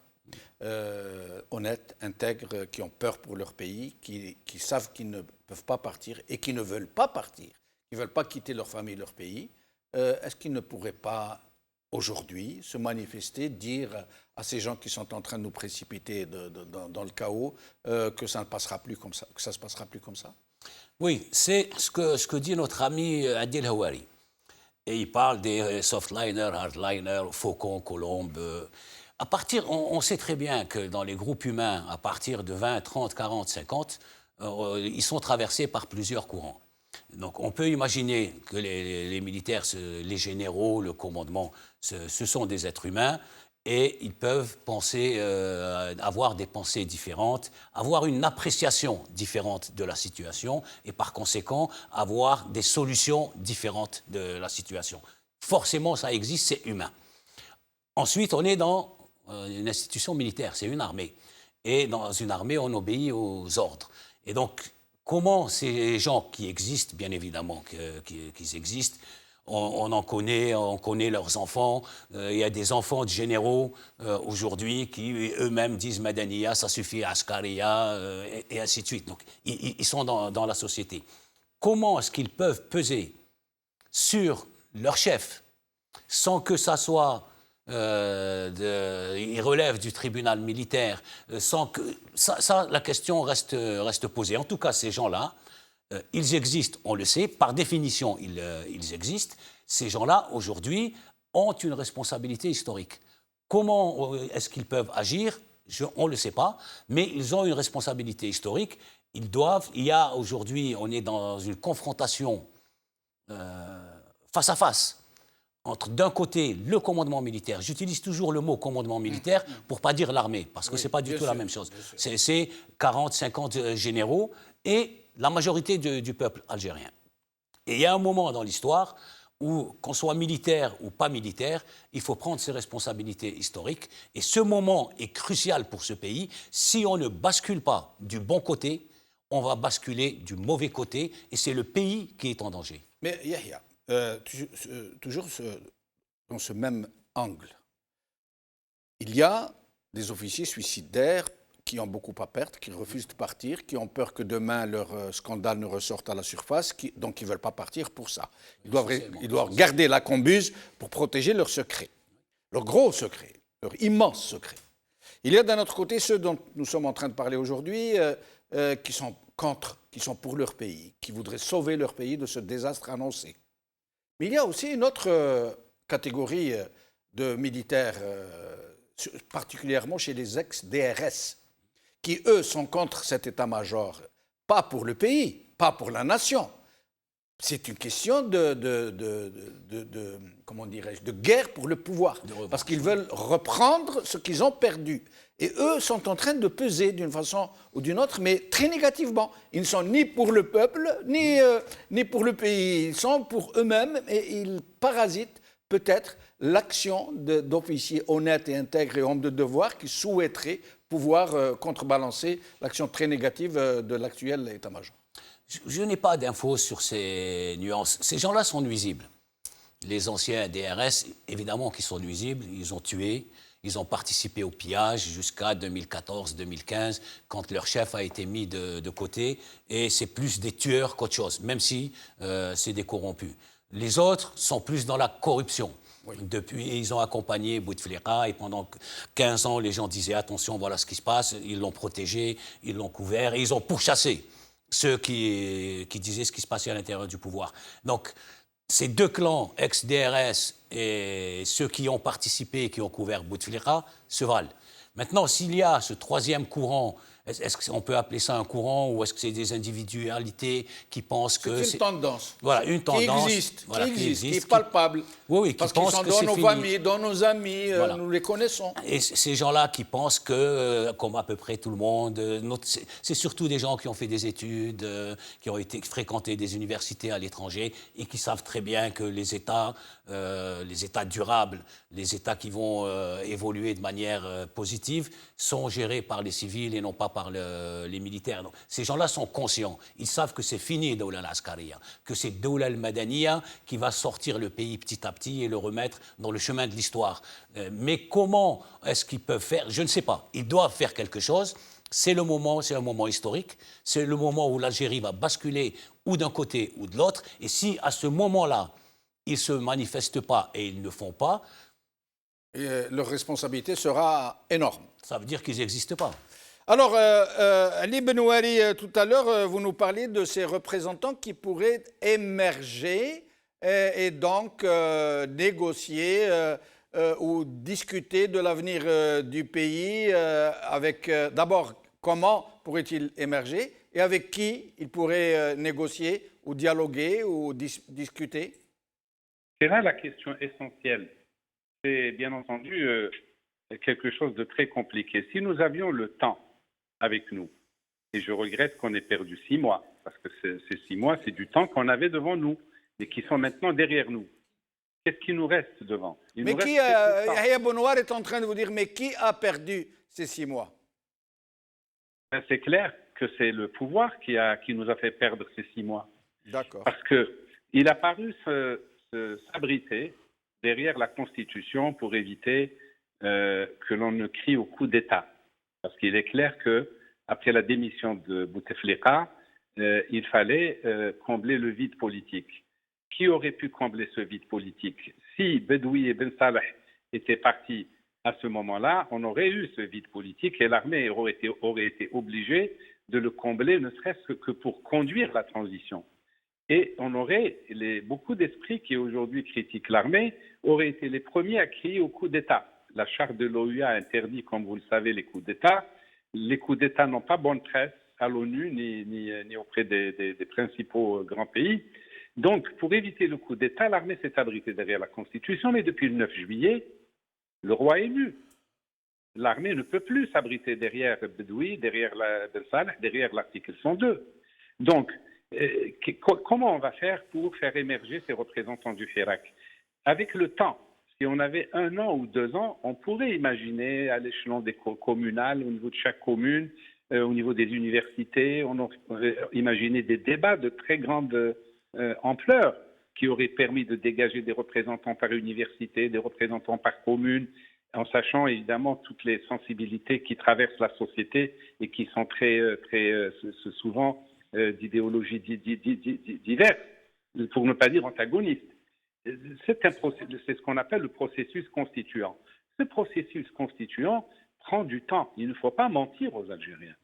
honnêtes, intègres, qui ont peur pour leur pays, qui savent qu'ils ne peuvent pas partir et qui ne veulent pas partir, qui ne veulent pas quitter leur famille, leur pays. Est-ce qu'ils ne pourraient pas aujourd'hui se manifester, dire à ces gens qui sont en train de nous précipiter dans le chaos que ça ne passera plus comme ça, que ça se passera plus comme ça? Oui, c'est ce que dit notre ami Adil Hawari. Et il parle des softliners, hardliners, faucons, colombes. On sait très bien que dans les groupes humains, à partir de 20, 30, 40, 50, ils sont traversés par plusieurs courants. Donc on peut imaginer que les militaires, les généraux, le commandement, ce sont des êtres humains. Et ils peuvent penser, avoir des pensées différentes, avoir une appréciation différente de la situation et par conséquent avoir des solutions différentes de la situation. Forcément, ça existe, c'est humain. Ensuite, on est dans une institution militaire, c'est une armée. Et dans une armée, on obéit aux ordres. Et donc, comment ces gens qui existent, bien évidemment qu'ils existent, on en connaît, on connaît leurs enfants. Il y a des enfants de généraux aujourd'hui qui eux-mêmes disent Madaniya, ça suffit, Askariya, et ainsi de suite. Donc, ils sont dans la société. Comment est-ce qu'ils peuvent peser sur leur chef sans que ça soit... ils relèvent du tribunal militaire, sans que... la question reste posée. En tout cas, ces gens-là, ils existent, on le sait, par définition, ils existent. Ces gens-là, aujourd'hui, ont une responsabilité historique. Comment est-ce qu'ils peuvent agir? On ne le sait pas, mais ils ont une responsabilité historique. Il y a aujourd'hui, on est dans une confrontation face à face entre d'un côté le commandement militaire, j'utilise toujours le mot commandement militaire pour ne pas dire l'armée, parce que ce n'est pas du tout la même chose. C'est 40, 50 généraux et la majorité du peuple algérien. Et il y a un moment dans l'histoire où, qu'on soit militaire ou pas militaire, il faut prendre ses responsabilités historiques. Et ce moment est crucial pour ce pays. Si on ne bascule pas du bon côté, on va basculer du mauvais côté et c'est le pays qui est en danger. Mais Yahya, toujours dans ce même angle, il y a des officiers suicidaires qui ont beaucoup à perdre, qui refusent de partir, qui ont peur que demain leur scandale ne ressorte à la surface, donc ils ne veulent pas partir pour ça. Ils doivent garder la combuse pour protéger leur secret, leur gros secret, leur immense secret. Il y a d'un autre côté ceux dont nous sommes en train de parler aujourd'hui, qui sont contre, qui sont pour leur pays, qui voudraient sauver leur pays de ce désastre annoncé. Mais il y a aussi une autre catégorie de militaires, particulièrement chez les ex-DRS, qui, eux, sont contre cet état-major. Pas pour le pays, pas pour la nation. C'est une question comment dirais-je, de guerre pour le pouvoir. Parce qu'ils veulent reprendre ce qu'ils ont perdu. Et eux sont en train de peser d'une façon ou d'une autre, mais très négativement. Ils ne sont ni pour le peuple, ni pour le pays. Ils sont pour eux-mêmes et ils parasitent peut-être l'action d'officiers honnêtes et intègres et hommes de devoir qui souhaiteraient pouvoir contrebalancer l'action très négative de l'actuel état-major. Je n'ai pas d'infos sur ces nuances. Ces gens-là sont nuisibles. Les anciens DRS, évidemment qu'ils sont nuisibles, ils ont tué, ils ont participé au pillage jusqu'à 2014-2015, quand leur chef a été mis de côté, et c'est plus des tueurs qu'autre chose, même si c'est des corrompus. Les autres sont plus dans la corruption. Oui. Depuis, ils ont accompagné Bouteflika et pendant 15 ans, les gens disaient « attention, voilà ce qui se passe », ils l'ont protégé, ils l'ont couvert, et ils ont pourchassé ceux qui disaient ce qui se passait à l'intérieur du pouvoir. Donc, ces deux clans, ex-DRS et ceux qui ont participé et qui ont couvert Bouteflika, se valent. Maintenant, s'il y a ce troisième courant, est-ce qu'on peut appeler ça un courant ou est-ce que c'est des individualités qui pensent que... C'est une tendance. Voilà, une tendance. Qui existe, qui est palpable. Oui, parce qu'ils sont dans nos familles, dans nos amis, voilà. Nous les connaissons. Et ces gens-là qui pensent que, comme à peu près tout le monde, c'est surtout des gens qui ont fait des études, qui ont fréquenté des universités à l'étranger et qui savent très bien que les États durables, les États qui vont évoluer de manière positive, sont gérés par les civils et non pas par les militaires. Donc, ces gens-là sont conscients. Ils savent que c'est fini Doula al-Askariya, que c'est Doula al-Madaniya qui va sortir le pays petit à petit et le remettre dans le chemin de l'histoire. Mais comment est-ce qu'ils peuvent faire? Je ne sais pas. Ils doivent faire quelque chose. C'est un moment historique. C'est le moment où l'Algérie va basculer ou d'un côté ou de l'autre. Et si à ce moment-là, ils ne se manifestent pas et ils ne font pas, leur responsabilité sera énorme. Ça veut dire qu'ils n'existent pas. Alors, Ali Benouari, tout à l'heure, vous nous parliez de ces représentants qui pourraient émerger et donc négocier ou discuter de l'avenir du pays avec, d'abord, comment pourrait-il émerger et avec qui il pourrait négocier ou dialoguer ou discuter? C'est là la question essentielle. C'est bien entendu quelque chose de très compliqué. Si nous avions le temps avec nous, et je regrette qu'on ait perdu 6 mois, parce que ces 6 mois, c'est du temps qu'on avait devant nous, et qui sont maintenant derrière nous. Qu'est-ce qui nous reste devant? Mais qui, Yahya Benouari est en train de vous dire, mais qui a perdu ces 6 mois? C'est clair que c'est le pouvoir qui nous a fait perdre ces 6 mois. D'accord. Parce qu'il a paru s'abriter derrière la Constitution pour éviter que l'on ne crie au coup d'État. Parce qu'il est clair qu'après la démission de Bouteflika, il fallait combler le vide politique. Qui aurait pu combler ce vide politique? Si Bedoui et Ben Saleh étaient partis à ce moment-là, on aurait eu ce vide politique et l'armée aurait été obligée de le combler, ne serait-ce que pour conduire la transition. Et on aurait, beaucoup d'esprits qui aujourd'hui critiquent l'armée, auraient été les premiers à crier au coup d'État. La charte de l'OUA interdit, comme vous le savez, les coups d'État. Les coups d'État n'ont pas bonne presse à l'ONU ni auprès des principaux grands pays. Donc, pour éviter le coup d'État, l'armée s'est abritée derrière la Constitution, mais depuis le 9 juillet, le roi est élu. L'armée ne peut plus s'abriter derrière Bedoui, derrière Ben Saleh, derrière l'article 102. Donc, comment on va faire pour faire émerger ces représentants du Hirak? Avec le temps, si on avait 1 an ou 2 ans, on pourrait imaginer à l'échelon des communales, au niveau de chaque commune, au niveau des universités, on aurait imaginé des débats de très grande ampleur qui auraient permis de dégager des représentants par université, des représentants par commune, en sachant évidemment toutes les sensibilités qui traversent la société et qui sont très souvent d'idéologies diverses, pour ne pas dire antagonistes. C'est ce qu'on appelle le processus constituant. Ce processus constituant prend du temps. Il ne faut pas mentir aux Algériens.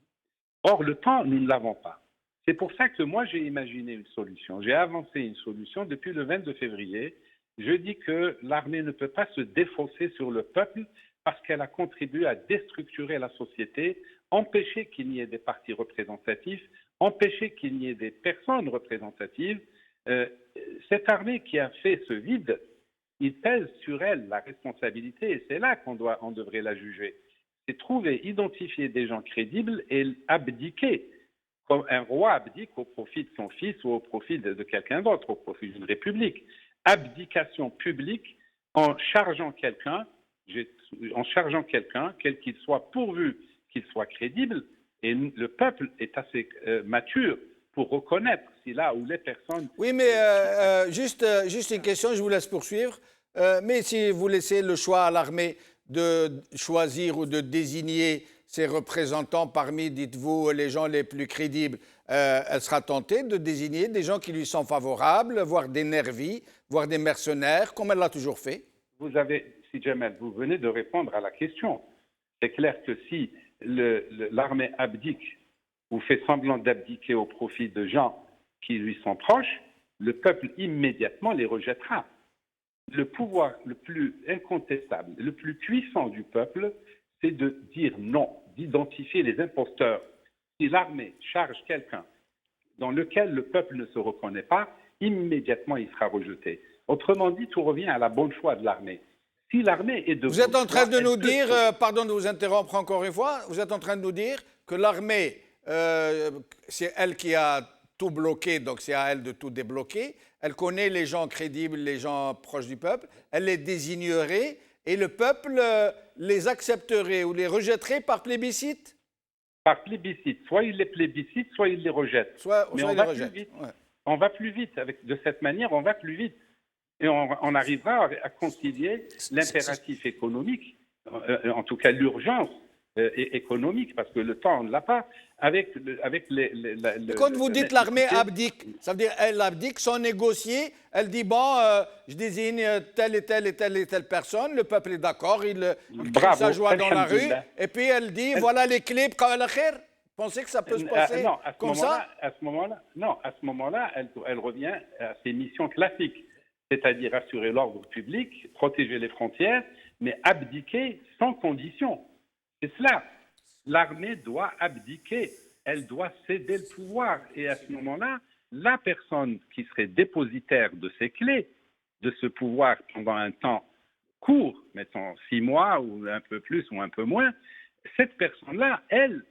Or, le temps, nous ne l'avons pas. C'est pour ça que moi, j'ai imaginé une solution. J'ai avancé une solution depuis le 22 février. Je dis que l'armée ne peut pas se défausser sur le peuple parce qu'elle a contribué à déstructurer la société, empêcher qu'il n'y ait des partis représentatifs, empêcher qu'il n'y ait des personnes représentatives. Cette armée qui a fait ce vide, il pèse sur elle la responsabilité et c'est là qu'on devrait la juger. C'est trouver, identifier des gens crédibles et abdiquer, comme un roi abdique au profit de son fils ou au profit de quelqu'un d'autre, au profit d'une république. Abdication publique en chargeant quelqu'un, quel qu'il soit, pourvu qu'il soit crédible, et le peuple est assez mature pour reconnaître si là où les personnes... Oui, mais juste une question, je vous laisse poursuivre. Mais si vous laissez le choix à l'armée de choisir ou de désigner ses représentants parmi, dites-vous, les gens les plus crédibles, elle sera tentée de désigner des gens qui lui sont favorables, voire des nervis, voire des mercenaires, comme elle l'a toujours fait. Si Jamel, vous venez de répondre à la question. C'est clair que si l'armée abdique ou fait semblant d'abdiquer au profit de gens qui lui sont proches, le peuple immédiatement les rejettera. Le pouvoir le plus incontestable, le plus puissant du peuple, c'est de dire non, d'identifier les imposteurs. Si l'armée charge quelqu'un dans lequel le peuple ne se reconnaît pas, immédiatement il sera rejeté. Autrement dit, tout revient à la bonne foi de l'armée. Si l'armée est de... Vous êtes en train de nous dire, pardon de vous interrompre encore une fois, vous êtes en train de nous dire que l'armée, c'est elle qui a tout bloqué, donc c'est à elle de tout débloquer. Elle connaît les gens crédibles, les gens proches du peuple, elle les désignerait et le peuple les accepterait ou les rejetterait par plébiscite? Par plébiscite. Soit il les plébiscite, soit il les rejette. Mais on va plus vite. Ouais. On va plus vite. De cette manière, on va plus vite. Et on arrivera à concilier l'impératif économique, en tout cas l'urgence économique, parce que le temps, on ne l'a pas, avec quand vous dites l'armée abdique, ça veut dire elle abdique sans négocier, elle dit bon, je désigne telle et telle et telle et telle personne, le peuple est d'accord, il crie sa joie dans la rue, et puis elle dit voilà les clés, vous pensez que ça peut se passer comme ça? À ce moment-là, elle revient à ses missions classiques, c'est-à-dire assurer l'ordre public, protéger les frontières, mais abdiquer sans condition. C'est cela. L'armée doit abdiquer, elle doit céder le pouvoir. Et à ce moment-là, la personne qui serait dépositaire de ces clés, de ce pouvoir pendant un temps court, mettons 6 mois ou un peu plus ou un peu moins, cette personne-là, elle,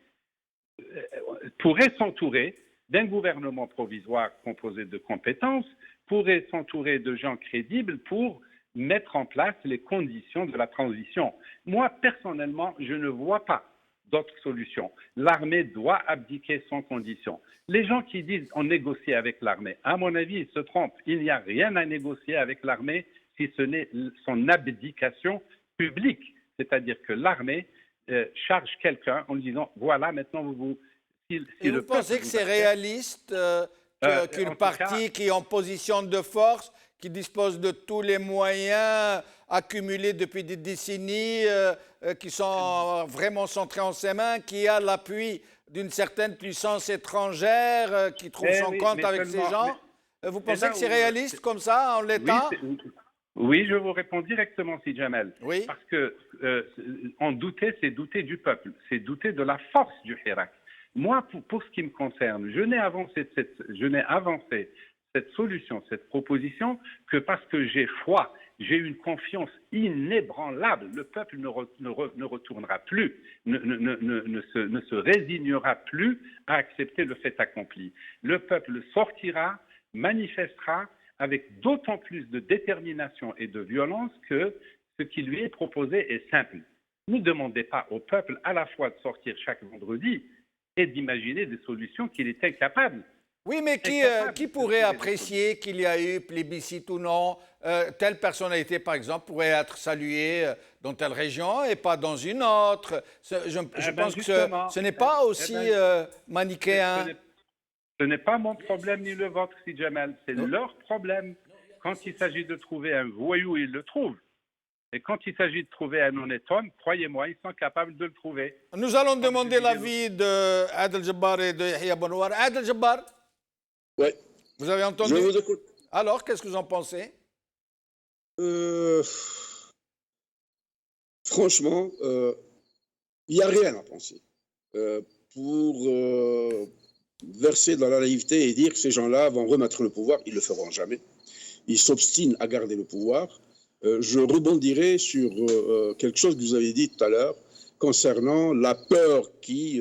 pourrait s'entourer d'un gouvernement provisoire composé de compétences, pourrait s'entourer de gens crédibles pour mettre en place les conditions de la transition. Moi, personnellement, je ne vois pas d'autre solution. L'armée doit abdiquer sans condition. Les gens qui disent on négocie avec l'armée, à mon avis, ils se trompent. Il n'y a rien à négocier avec l'armée si ce n'est son abdication publique. C'est-à-dire que l'armée charge quelqu'un en lui disant voilà, maintenant vous... Et vous pensez que c'est réaliste qu'une partie qui est en position de force, qui dispose de tous les moyens accumulés depuis des décennies, qui sont vraiment centrés en ses mains, qui a l'appui d'une certaine puissance étrangère, qui trouve son compte avec ces gens. Vous pensez que c'est réaliste comme ça, en l'état? Oui, je vous réponds directement, Si Jamel. Oui. Parce que en douter, c'est douter du peuple, c'est douter de la force du Hirak. Moi, pour ce qui me concerne, je n'ai avancé cette solution, cette proposition, que parce que j'ai foi, j'ai une confiance inébranlable. Le peuple ne retournera plus, ne se résignera plus à accepter le fait accompli. Le peuple sortira, manifestera avec d'autant plus de détermination et de violence que ce qui lui est proposé est simple. Ne demandez pas au peuple à la fois de sortir chaque vendredi et d'imaginer des solutions qu'il est incapable. Oui, mais qui pourrait apprécier qu'il y a eu plébiscite ou non? Telle personnalité, par exemple, pourrait être saluée dans telle région et pas dans une autre. Je pense que ce n'est pas aussi manichéen. Ce n'est pas mon problème ni le vôtre, Si Jamel. C'est leur problème. Quand il s'agit de trouver un voyou, ils le trouvent. Et quand il s'agit de trouver un honnête homme, croyez-moi, ils sont capables de le trouver. Nous allons demander l'avis de Adel Jabbar et de Yahya Bonouar. Adel Jabbar, Oui. vous avez entendu? Je vous écoute. Alors, qu'est-ce que vous en pensez? Franchement, il n'y a rien à penser. Pour verser dans la naïveté et dire que ces gens-là vont remettre le pouvoir, ils ne le feront jamais. Ils s'obstinent à garder le pouvoir. Je rebondirai sur quelque chose que vous avez dit tout à l'heure concernant la peur qui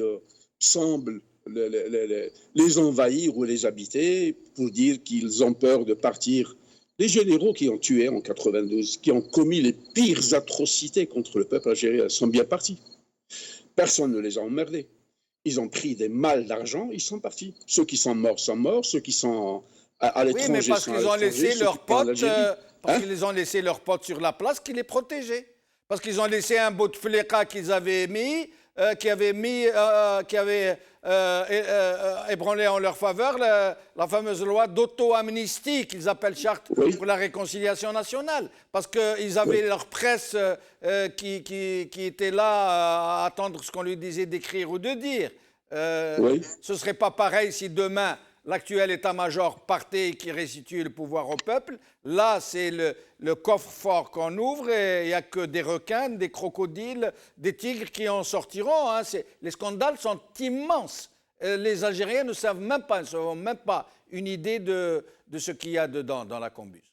semble les envahir ou les habiter, pour dire qu'ils ont peur de partir. Les généraux qui ont tué en 92, qui ont commis les pires atrocités contre le peuple algérien, sont bien partis. Personne ne les a emmerdés. Ils ont pris des malles d'argent, ils sont partis. Ceux qui sont morts, ceux qui sont à l'étranger. Oui, mais parce qu'ils ont laissé leurs potes, parce qu'ils ont laissé leurs potes sur la place qui les protégeaient. Parce qu'ils ont laissé un bout de fléca qu'ils avaient mis, qui avait ébranlé en leur faveur la fameuse loi d'auto-amnistie qu'ils appellent charte pour la réconciliation nationale. Parce qu'ils avaient leur presse qui était là à attendre ce qu'on lui disait d'écrire ou de dire. Ce ne serait pas pareil si demain l'actuel état-major partait et qui restitue le pouvoir au peuple. Là, c'est le coffre-fort qu'on ouvre et il n'y a que des requins, des crocodiles, des tigres qui en sortiront. Hein. Les scandales sont immenses. Les Algériens ne savent même pas une idée de ce qu'il y a dedans, dans la combuse.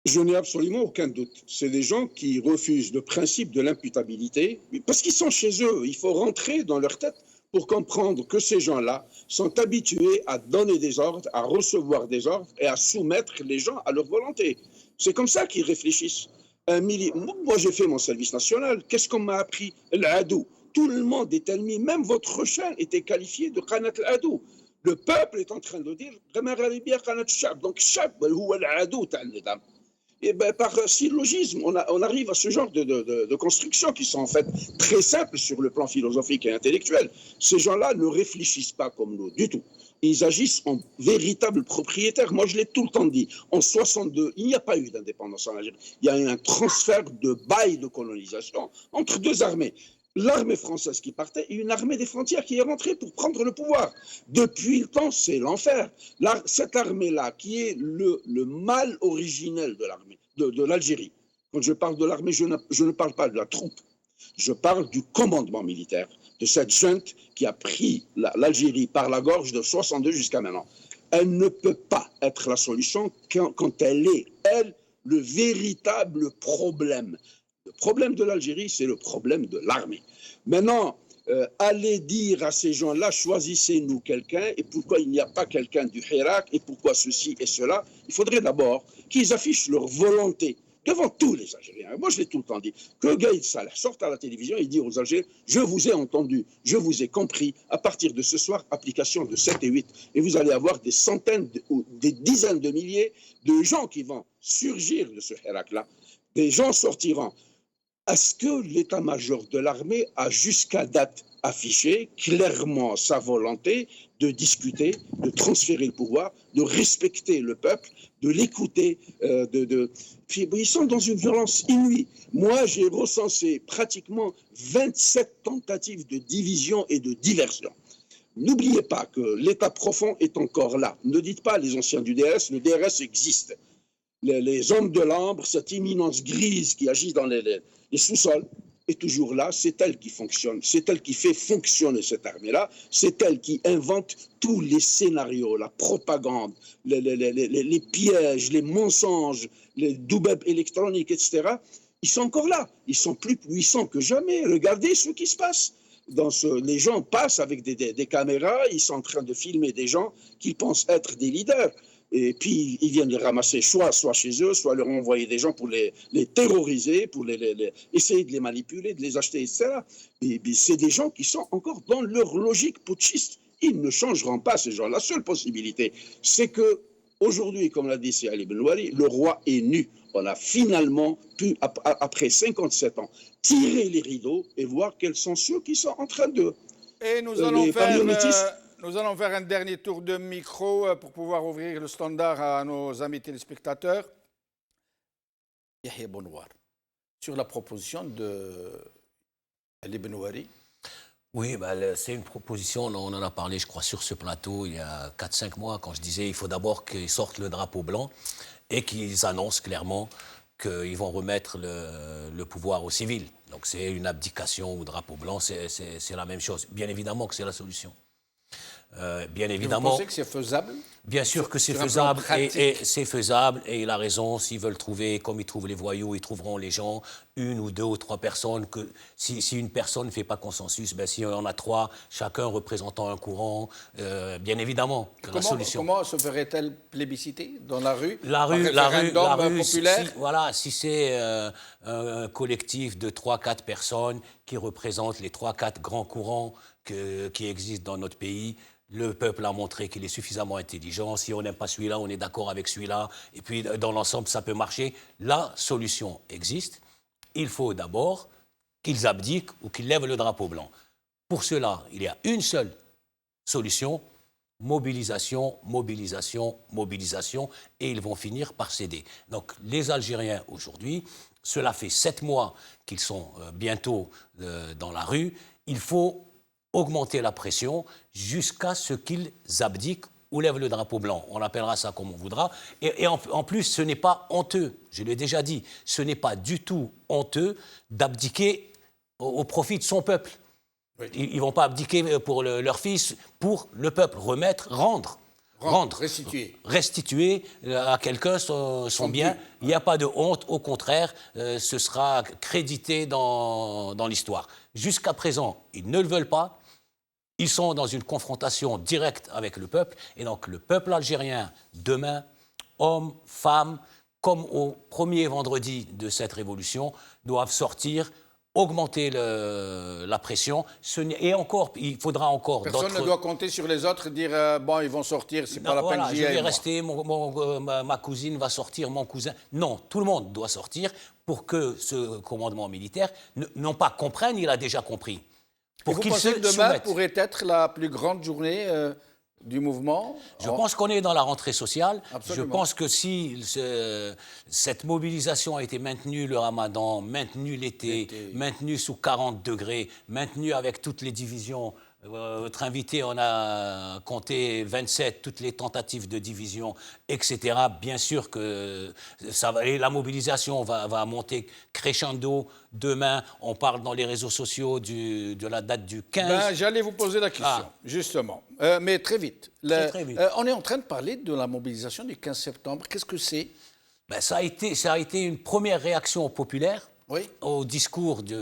Je n'ai absolument aucun doute. C'est des gens qui refusent le principe de l'imputabilité, parce qu'ils sont chez eux. Il faut rentrer dans leur tête pour comprendre que ces gens-là sont habitués à donner des ordres, à recevoir des ordres et à soumettre les gens à leur volonté. C'est comme ça qu'ils réfléchissent. Moi, j'ai fait mon service national. Qu'est-ce qu'on m'a appris? L'adou. Tout le monde est ennemi. Même votre chaîne était qualifiée de Qanat l'adou. Le peuple est en train de dire donc Shab, l'adou. Et ben, par syllogisme, on arrive à ce genre de constructions qui sont en fait très simples sur le plan philosophique et intellectuel. Ces gens-là ne réfléchissent pas comme nous du tout. Ils agissent en véritables propriétaires. Moi, je l'ai tout le temps dit. En 62, il n'y a pas eu d'indépendance en Algérie. Il y a eu un transfert de bail de colonisation entre deux armées. L'armée française qui partait et une armée des frontières qui est rentrée pour prendre le pouvoir. Depuis le temps, c'est l'enfer. Cette armée-là, qui est le mal originel de l'armée, de l'Algérie. Quand je parle de l'armée, je ne parle pas de la troupe. Je parle du commandement militaire, de cette junte qui a pris l'Algérie par la gorge de 62 jusqu'à maintenant. Elle ne peut pas être la solution quand elle est, elle, le véritable problème. Le problème de l'Algérie, c'est le problème de l'armée. Maintenant, allez dire à ces gens-là, choisissez-nous quelqu'un, et pourquoi il n'y a pas quelqu'un du Hirak, et pourquoi ceci et cela. Il faudrait d'abord qu'ils affichent leur volonté devant tous les Algériens. Moi, je l'ai tout le temps dit. Que Gaïd Salah sorte à la télévision et dit aux Algériens, je vous ai entendu, je vous ai compris, à partir de ce soir, application de 7 et 8. Et vous allez avoir des centaines ou des dizaines de milliers de gens qui vont surgir de ce Hirak-là. Des gens sortiront. Est-ce que l'état-major de l'armée a jusqu'à date affiché clairement sa volonté de discuter, de transférer le pouvoir, de respecter le peuple, de l'écouter, Puis, ils sont dans une violence inouïe. Moi, j'ai recensé pratiquement 27 tentatives de division et de diversion. N'oubliez pas que l'état profond est encore là. Ne dites pas les anciens du DRS, le DRS existe. les hommes de l'ombre, cette imminence grise qui agit dans les sous-sols, est toujours là. C'est elle qui fonctionne. C'est elle qui fait fonctionner cette armée-là. C'est elle qui invente tous les scénarios, la propagande, les pièges, les mensonges, les doubeb électroniques, etc. Ils sont encore là. Ils sont plus puissants que jamais. Regardez ce qui se passe. Les gens passent avec des caméras, ils sont en train de filmer des gens qui pensent être des leaders. Et puis, ils viennent les ramasser soit chez eux, soit leur envoyer des gens pour les terroriser, pour essayer de les manipuler, de les acheter, etc. Et c'est des gens qui sont encore dans leur logique putschiste. Ils ne changeront pas, ces gens. La seule possibilité, c'est que aujourd'hui, comme l'a dit Ali Benouari, le roi est nu. On a finalement pu, après 57 ans, tirer les rideaux et voir quels sont ceux qui sont en train de... Et nous allons faire un dernier tour de micro pour pouvoir ouvrir le standard à nos amis téléspectateurs. Yahya Bonouar, sur la proposition de Ali Benouari. Oui, c'est une proposition, on en a parlé, je crois, sur ce plateau il y a 4-5 mois, quand je disais qu'il faut d'abord qu'ils sortent le drapeau blanc et qu'ils annoncent clairement qu'ils vont remettre le pouvoir aux civils. Donc c'est une abdication au drapeau blanc, c'est la même chose. Bien évidemment que c'est la solution. Bien évidemment. Vous pensez que c'est faisable? Bien sûr que c'est faisable, et c'est faisable, et il a raison. S'ils veulent trouver, comme ils trouvent les voyous, ils trouveront les gens, une ou deux ou trois personnes. Si une personne ne fait pas consensus, s'il y en a trois, chacun représentant un courant, bien évidemment que la solution. Comment se ferait-elle plébisciter dans la rue? La rue populaire. Si c'est un collectif de 3-4 personnes qui représentent les 3-4 grands courants qui existent dans notre pays. Le peuple a montré qu'il est suffisamment intelligent. Si on n'aime pas celui-là, on est d'accord avec celui-là. Et puis, dans l'ensemble, ça peut marcher. La solution existe. Il faut d'abord qu'ils abdiquent ou qu'ils lèvent le drapeau blanc. Pour cela, il y a une seule solution. Mobilisation, mobilisation, mobilisation. Et ils vont finir par céder. Donc, les Algériens, aujourd'hui, cela fait 7 mois qu'ils sont bientôt dans la rue. Il faut augmenter la pression jusqu'à ce qu'ils abdiquent ou lèvent le drapeau blanc. On appellera ça comme on voudra. Et en plus, ce n'est pas honteux, je l'ai déjà dit, ce n'est pas du tout honteux d'abdiquer au profit de son peuple. Oui. Ils ne vont pas abdiquer pour leur fils, pour le peuple, rendre. Restituer à quelqu'un son bien. Il n'y a pas de honte, au contraire, ce sera crédité dans l'histoire. Jusqu'à présent, ils ne le veulent pas. Ils sont dans une confrontation directe avec le peuple. Et donc, le peuple algérien, demain, hommes, femmes, comme au premier vendredi de cette révolution, doivent sortir, augmenter la pression. Et encore, il faudra encore d'autres... Personne ne doit compter sur les autres et dire bon, ils vont sortir, c'est pas la peine que j'y aille. Je vais rester, ma cousine va sortir, mon cousin. Non, tout le monde doit sortir pour que ce commandement militaire, non pas comprenne, il a déjà compris. Pour vous pensez que demain pourrait être la plus grande journée du mouvement? Je pense qu'on est dans la rentrée sociale. Absolument. Je pense que si cette mobilisation a été maintenue le ramadan, maintenue l'été, maintenue sous 40 degrés, maintenue avec toutes les divisions, votre invité, on a compté 27, toutes les tentatives de division, etc. Bien sûr que la mobilisation va monter crescendo. Demain, on parle dans les réseaux sociaux de la date du 15. J'allais vous poser la question, justement. Mais très vite. Très vite. On est en train de parler de la mobilisation du 15 septembre. Qu'est-ce que c'est? Ça a été une première réaction populaire au discours du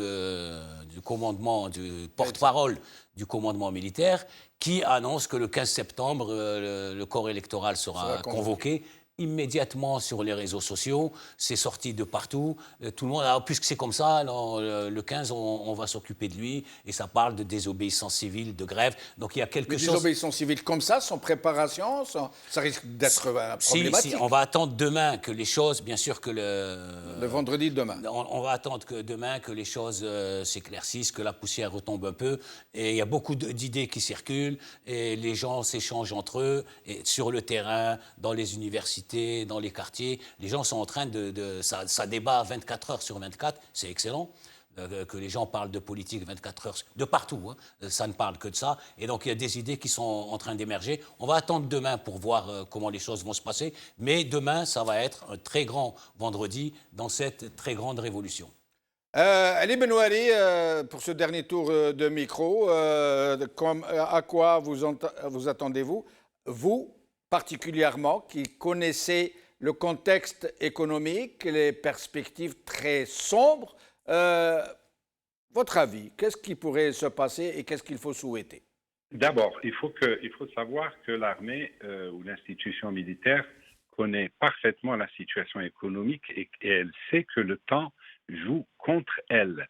commandement, du porte-parole du commandement militaire, qui annonce que le 15 septembre, le corps électoral sera convoqué. Immédiatement sur les réseaux sociaux, c'est sorti de partout. Tout le monde, alors, puisque c'est comme ça, alors, le 15, on va s'occuper de lui, et ça parle de désobéissance civile, de grève. Donc il y a quelque chose. Désobéissance civile comme ça, sans préparation, ça risque d'être problématique. Si, on va attendre demain que les choses, bien sûr que le vendredi demain. On va attendre que demain que les choses s'éclaircissent, que la poussière retombe un peu. Et il y a beaucoup d'idées qui circulent, et les gens s'échangent entre eux, et sur le terrain, dans les universités, dans les quartiers, les gens sont en train ça débat 24 heures sur 24, c'est excellent. que les gens parlent de politique 24 heures, de partout, hein, ça ne parle que de ça. Et donc il y a des idées qui sont en train d'émerger. On va attendre demain pour voir comment les choses vont se passer. Mais demain, ça va être un très grand vendredi dans cette très grande révolution. Ali Benouari, pour ce dernier tour de micro, à quoi vous attendez-vous, vous particulièrement, qui connaissez le contexte économique, les perspectives très sombres, votre avis, qu'est-ce qui pourrait se passer et qu'est-ce qu'il faut souhaiter? D'abord, il faut savoir que l'armée ou l'institution militaire connaît parfaitement la situation économique et elle sait que le temps joue contre elle.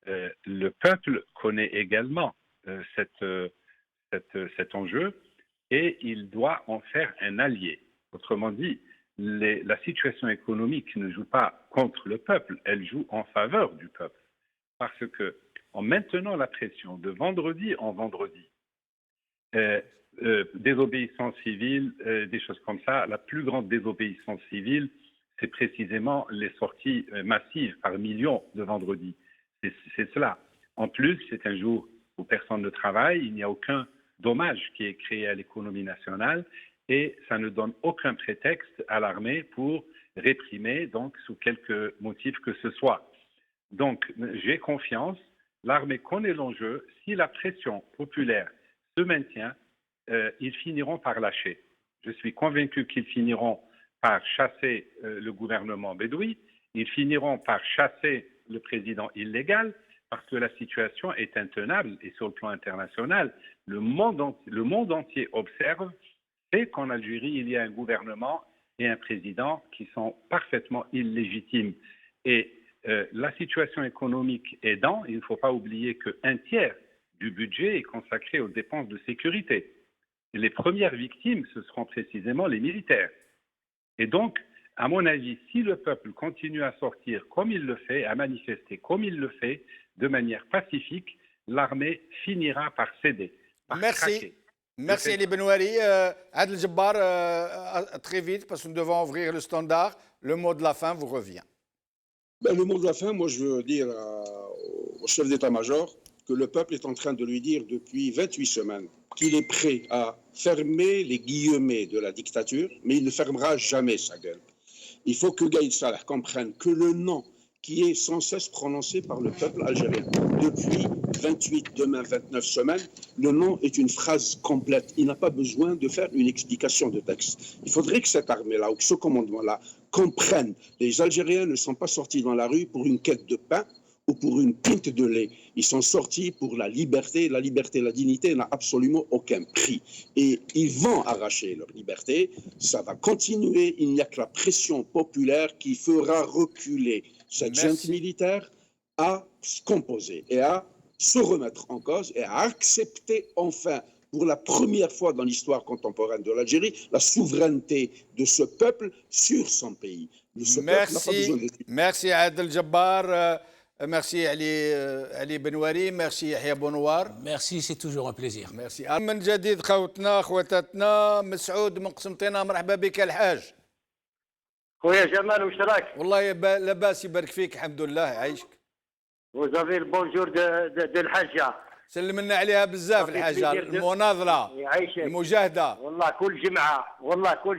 Le peuple connaît également cet enjeu et il doit en faire un allié. Autrement dit, la situation économique ne joue pas contre le peuple, elle joue en faveur du peuple. Parce que en maintenant la pression de vendredi en vendredi, désobéissance civile, des choses comme ça, la plus grande désobéissance civile, c'est précisément les sorties massives par millions de vendredi. C'est cela. En plus, c'est un jour où personne ne travaille, il n'y a aucun dommage qui est créé à l'économie nationale et ça ne donne aucun prétexte à l'armée pour réprimer, donc sous quelque motif que ce soit. Donc, j'ai confiance, l'armée connaît l'enjeu, si la pression populaire se maintient, ils finiront par lâcher. Je suis convaincu qu'ils finiront par chasser le gouvernement bédoui, ils finiront par chasser le président illégal, parce que la situation est intenable et sur le plan international, le monde entier observe et qu'en Algérie, il y a un gouvernement et un président qui sont parfaitement illégitimes. Et la situation économique aidant, il ne faut pas oublier qu'un tiers du budget est consacré aux dépenses de sécurité. Et les premières victimes, ce seront précisément les militaires. Et donc, à mon avis, si le peuple continue à sortir comme il le fait, à manifester comme il le fait, de manière pacifique, l'armée finira par céder, par craquer. Merci Ali Benouari. Adel Jabbar, très vite, parce que nous devons ouvrir le standard. Le mot de la fin vous revient. Le mot de la fin, moi je veux dire au chef d'état-major que le peuple est en train de lui dire depuis 28 semaines qu'il est prêt à fermer les guillemets de la dictature, mais il ne fermera jamais sa gueule. Il faut que Gaïd Salah comprenne que le nom qui est sans cesse prononcé par le peuple algérien depuis 28, demain 29 semaines, le nom est une phrase complète. Il n'a pas besoin de faire une explication de texte. Il faudrait que cette armée-là ou que ce commandement-là comprenne. Les Algériens ne sont pas sortis dans la rue pour une quête de pain ou pour une pinte de lait. Ils sont sortis pour la liberté. La liberté, la dignité n'a absolument aucun prix. Et ils vont arracher leur liberté. Ça va continuer. Il n'y a que la pression populaire qui fera reculer cette junte militaire à se composer et à se remettre en cause et à accepter enfin, pour la première fois dans l'histoire contemporaine de l'Algérie, la souveraineté de ce peuple sur son pays. Merci Adel Jabbar. Merci Ali Benouari, merci Yahya Bonouar. Merci, c'est toujours un plaisir. Merci. من جديد خوتنا خواتاتنا مسعود من قسمتنا مرحبا بك الحاج. خويا جمال واش راك؟ والله لاباس يبارك فيك الحمد لله يعيشك. وزافي البونجور دو الحاجة. سلمنا عليها بزاف الحاجة المناظرة المجاهدة. والله كل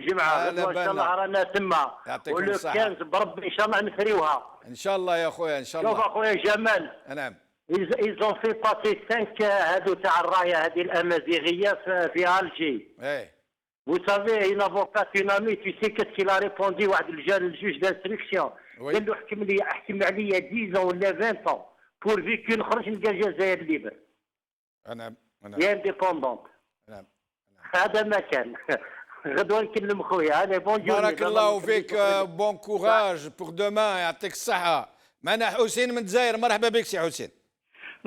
جمعة ان شاء الله رانا تما. ولو 15 بربي ان شاء الله نثريوها. ان شاء الله يا خويا ان شاء الله. شوف اخويا جمال. نعم. ils ont fait passer 5 هذو تاع الراية هذه الأمازيغية في ألجي. Vous savez, un avocat, une amie, tu sais qu'est-ce qu'il a répondu à le juge d'instruction. Il lui a dit احكم عليا 10 ans ولا 20 ans pourvu qu'une خرج نلقى الجزائر libre. نعم. هي indépendante. نعم. هذا ما كان. غدوه نكلم خويا انا بونجور. بارك الله فيك بون كوراج بور دومان يعطيك الصحة. معنا حسين من الجزائر مرحبا بك سي حسين.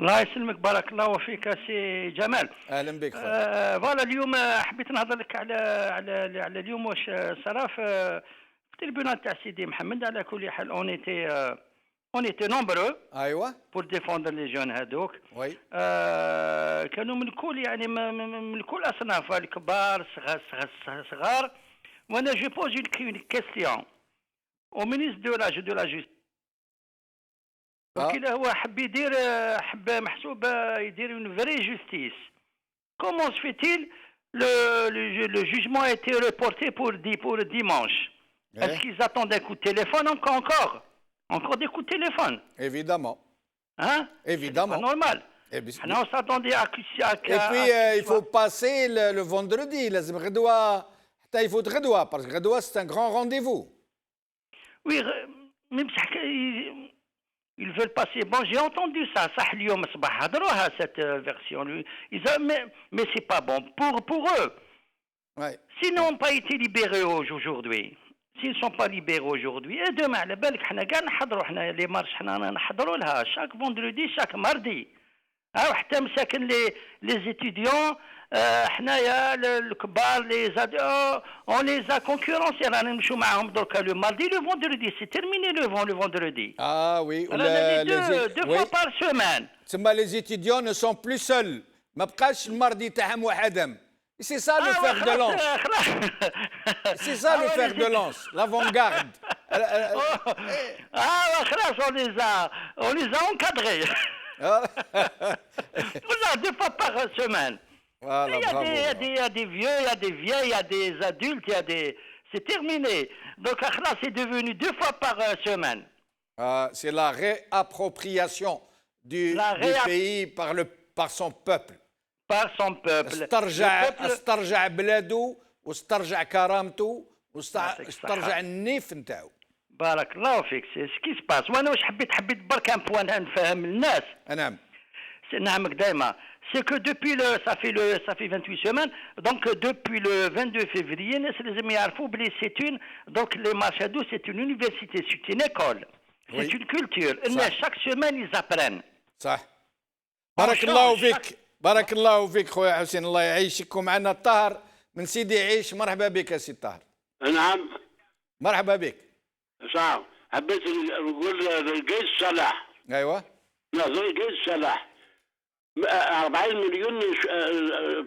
الله يسلمك بارك الله فيك سي جمال. اهلا بك. فوالا اليوم حبيت نهضر لك على اليوم واش صرا في التريبيونال تاع سيدي محمد. على كل حال اون ايتي نومبرو ايوا بور ديفوندر لي جون هذوك. وي كانوا من كل يعني من كل اصناف الكبار صغار. وانا جو بوز اون كيستيون au ministre de la justice وكيلا هو حب يدير حب محسوب يدير une vraie justice. Comment se fait-il le jugement a été reporté pour dimanche? Est-ce qu'ils attendent un coup de téléphone encore des coups de téléphone? Évidemment. Hein? Évidemment. C'est pas normal. On s'attendait à... Et puis, il faut passer le vendredi. لازم غدوة حتى يفوت غدوة parce que غدوة c'est un grand rendez-vous. Oui, même ils veulent passer. Bon, j'ai entendu ça. Ça, اليوم صباح هضروها cette version. Mais c'est pas bon pour eux. Ouais. S'ils n'ont pas été libérés aujourd'hui, s'ils ne sont pas libérés aujourd'hui, et demain, على بالك حنا كاع نحضروا حنا لي مارش حنا نحضروا لها chaque vendredi, chaque mardi. حتى مساكن les étudiants حنايا الكبار on les a concurrencés رانا نمشوا معاهم دركا le mardi, le vendredi, c'est terminé le vendredi. Ah oui. deux fois par semaine. ثم les étudiants ne sont plus seuls. ما بقاش الماردي تاعهم وحدهم. C'est ça le fer de lance. C'est ça le fer de lance, l'avant-garde. On les a encadrés. Deux fois par semaine. Voilà, il y a des vieux, il y a des vieilles, il y a des adultes, c'est terminé. Donc c'est devenu deux fois par semaine. C'est la réappropriation du pays par son peuple. Par son peuple. استرجع بلاده واسترجع كرامته واسترجع النيف نتاعو. بارك الله فيك. سي سكي سباس. وانا واش حبيت برك ان بوان نفهم الناس. نعم. نعمك دائما. C'est que depuis ça fait 28 semaines, donc depuis le 22 février, les يعرفوا بلي c'est une, donc les Machadou c'est une université, c'est une école, c'est une culture. Chaque semaine ils apprennent. صح. بارك الله فيك. بارك الله فيك خويا حسين، الله يعيشك. ومعنا الطاهر من سيدي عيش. مرحبا بك يا سي الطاهر. نعم. مرحبا بك. صح. حبيت نقول قيس صلاح. ايوه. نظري قيس صلاح 40 مليون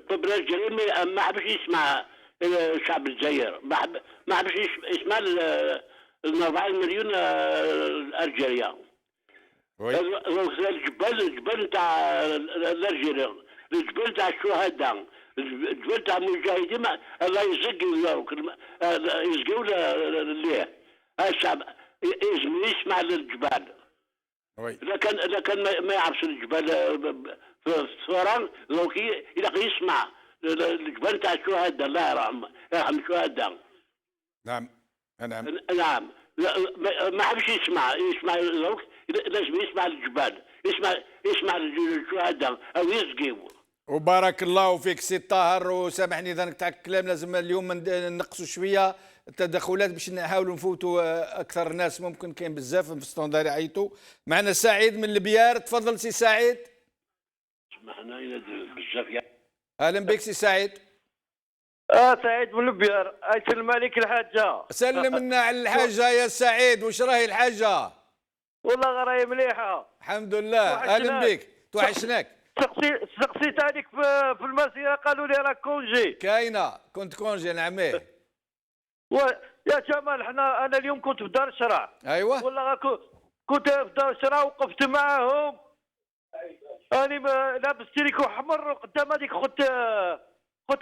طب الجريمه ما حبش يسمع الشعب الجزائر، ما حبش يسمع ال 40 مليون الجزائريه. الجبل تاع الجزائر، الجبل تاع الشهداء، الجبل تاع المجاهدين الله يزقوا ليه الشعب يلزم يسمع للجبال. لكن ما يعرفش الجبال في الثوران دونك يسمع الجبال تاع الشهداء. الله يرحم الشهداء. نعم. نعم. ما حبش يسمع دونك لازم يسمع الجبال، يسمع الشهداء او يسقيو. وبارك الله فيك سي الطاهر. وسامحني اذا نقطع الكلام، لازم اليوم نقصوا شويه التدخلات باش نحاولوا نفوتوا اكثر ناس ممكن. كاين بزاف في الستوندار يعيطوا. معنا سعيد من البيار. تفضل سي سعيد. سمحنا بزاف. اهلا بك سي سعيد. سعيد من البيار. سلم عليك الحاجه. سلم لنا على الحاجه يا سعيد. واش راهي الحاجه؟ والله راهي مليحه الحمد لله. اهلا بك. توحشناك. سقسيت عليك في المسيره قالوا لي راك كونجي. كاينه. كنت كونجي نعميه. يا جمال انا اليوم كنت في دار الشرع. ايوه. والله كنت في دار الشرع وقفت معاهم. اني لابس تريكو احمر وقدام هذيك خدت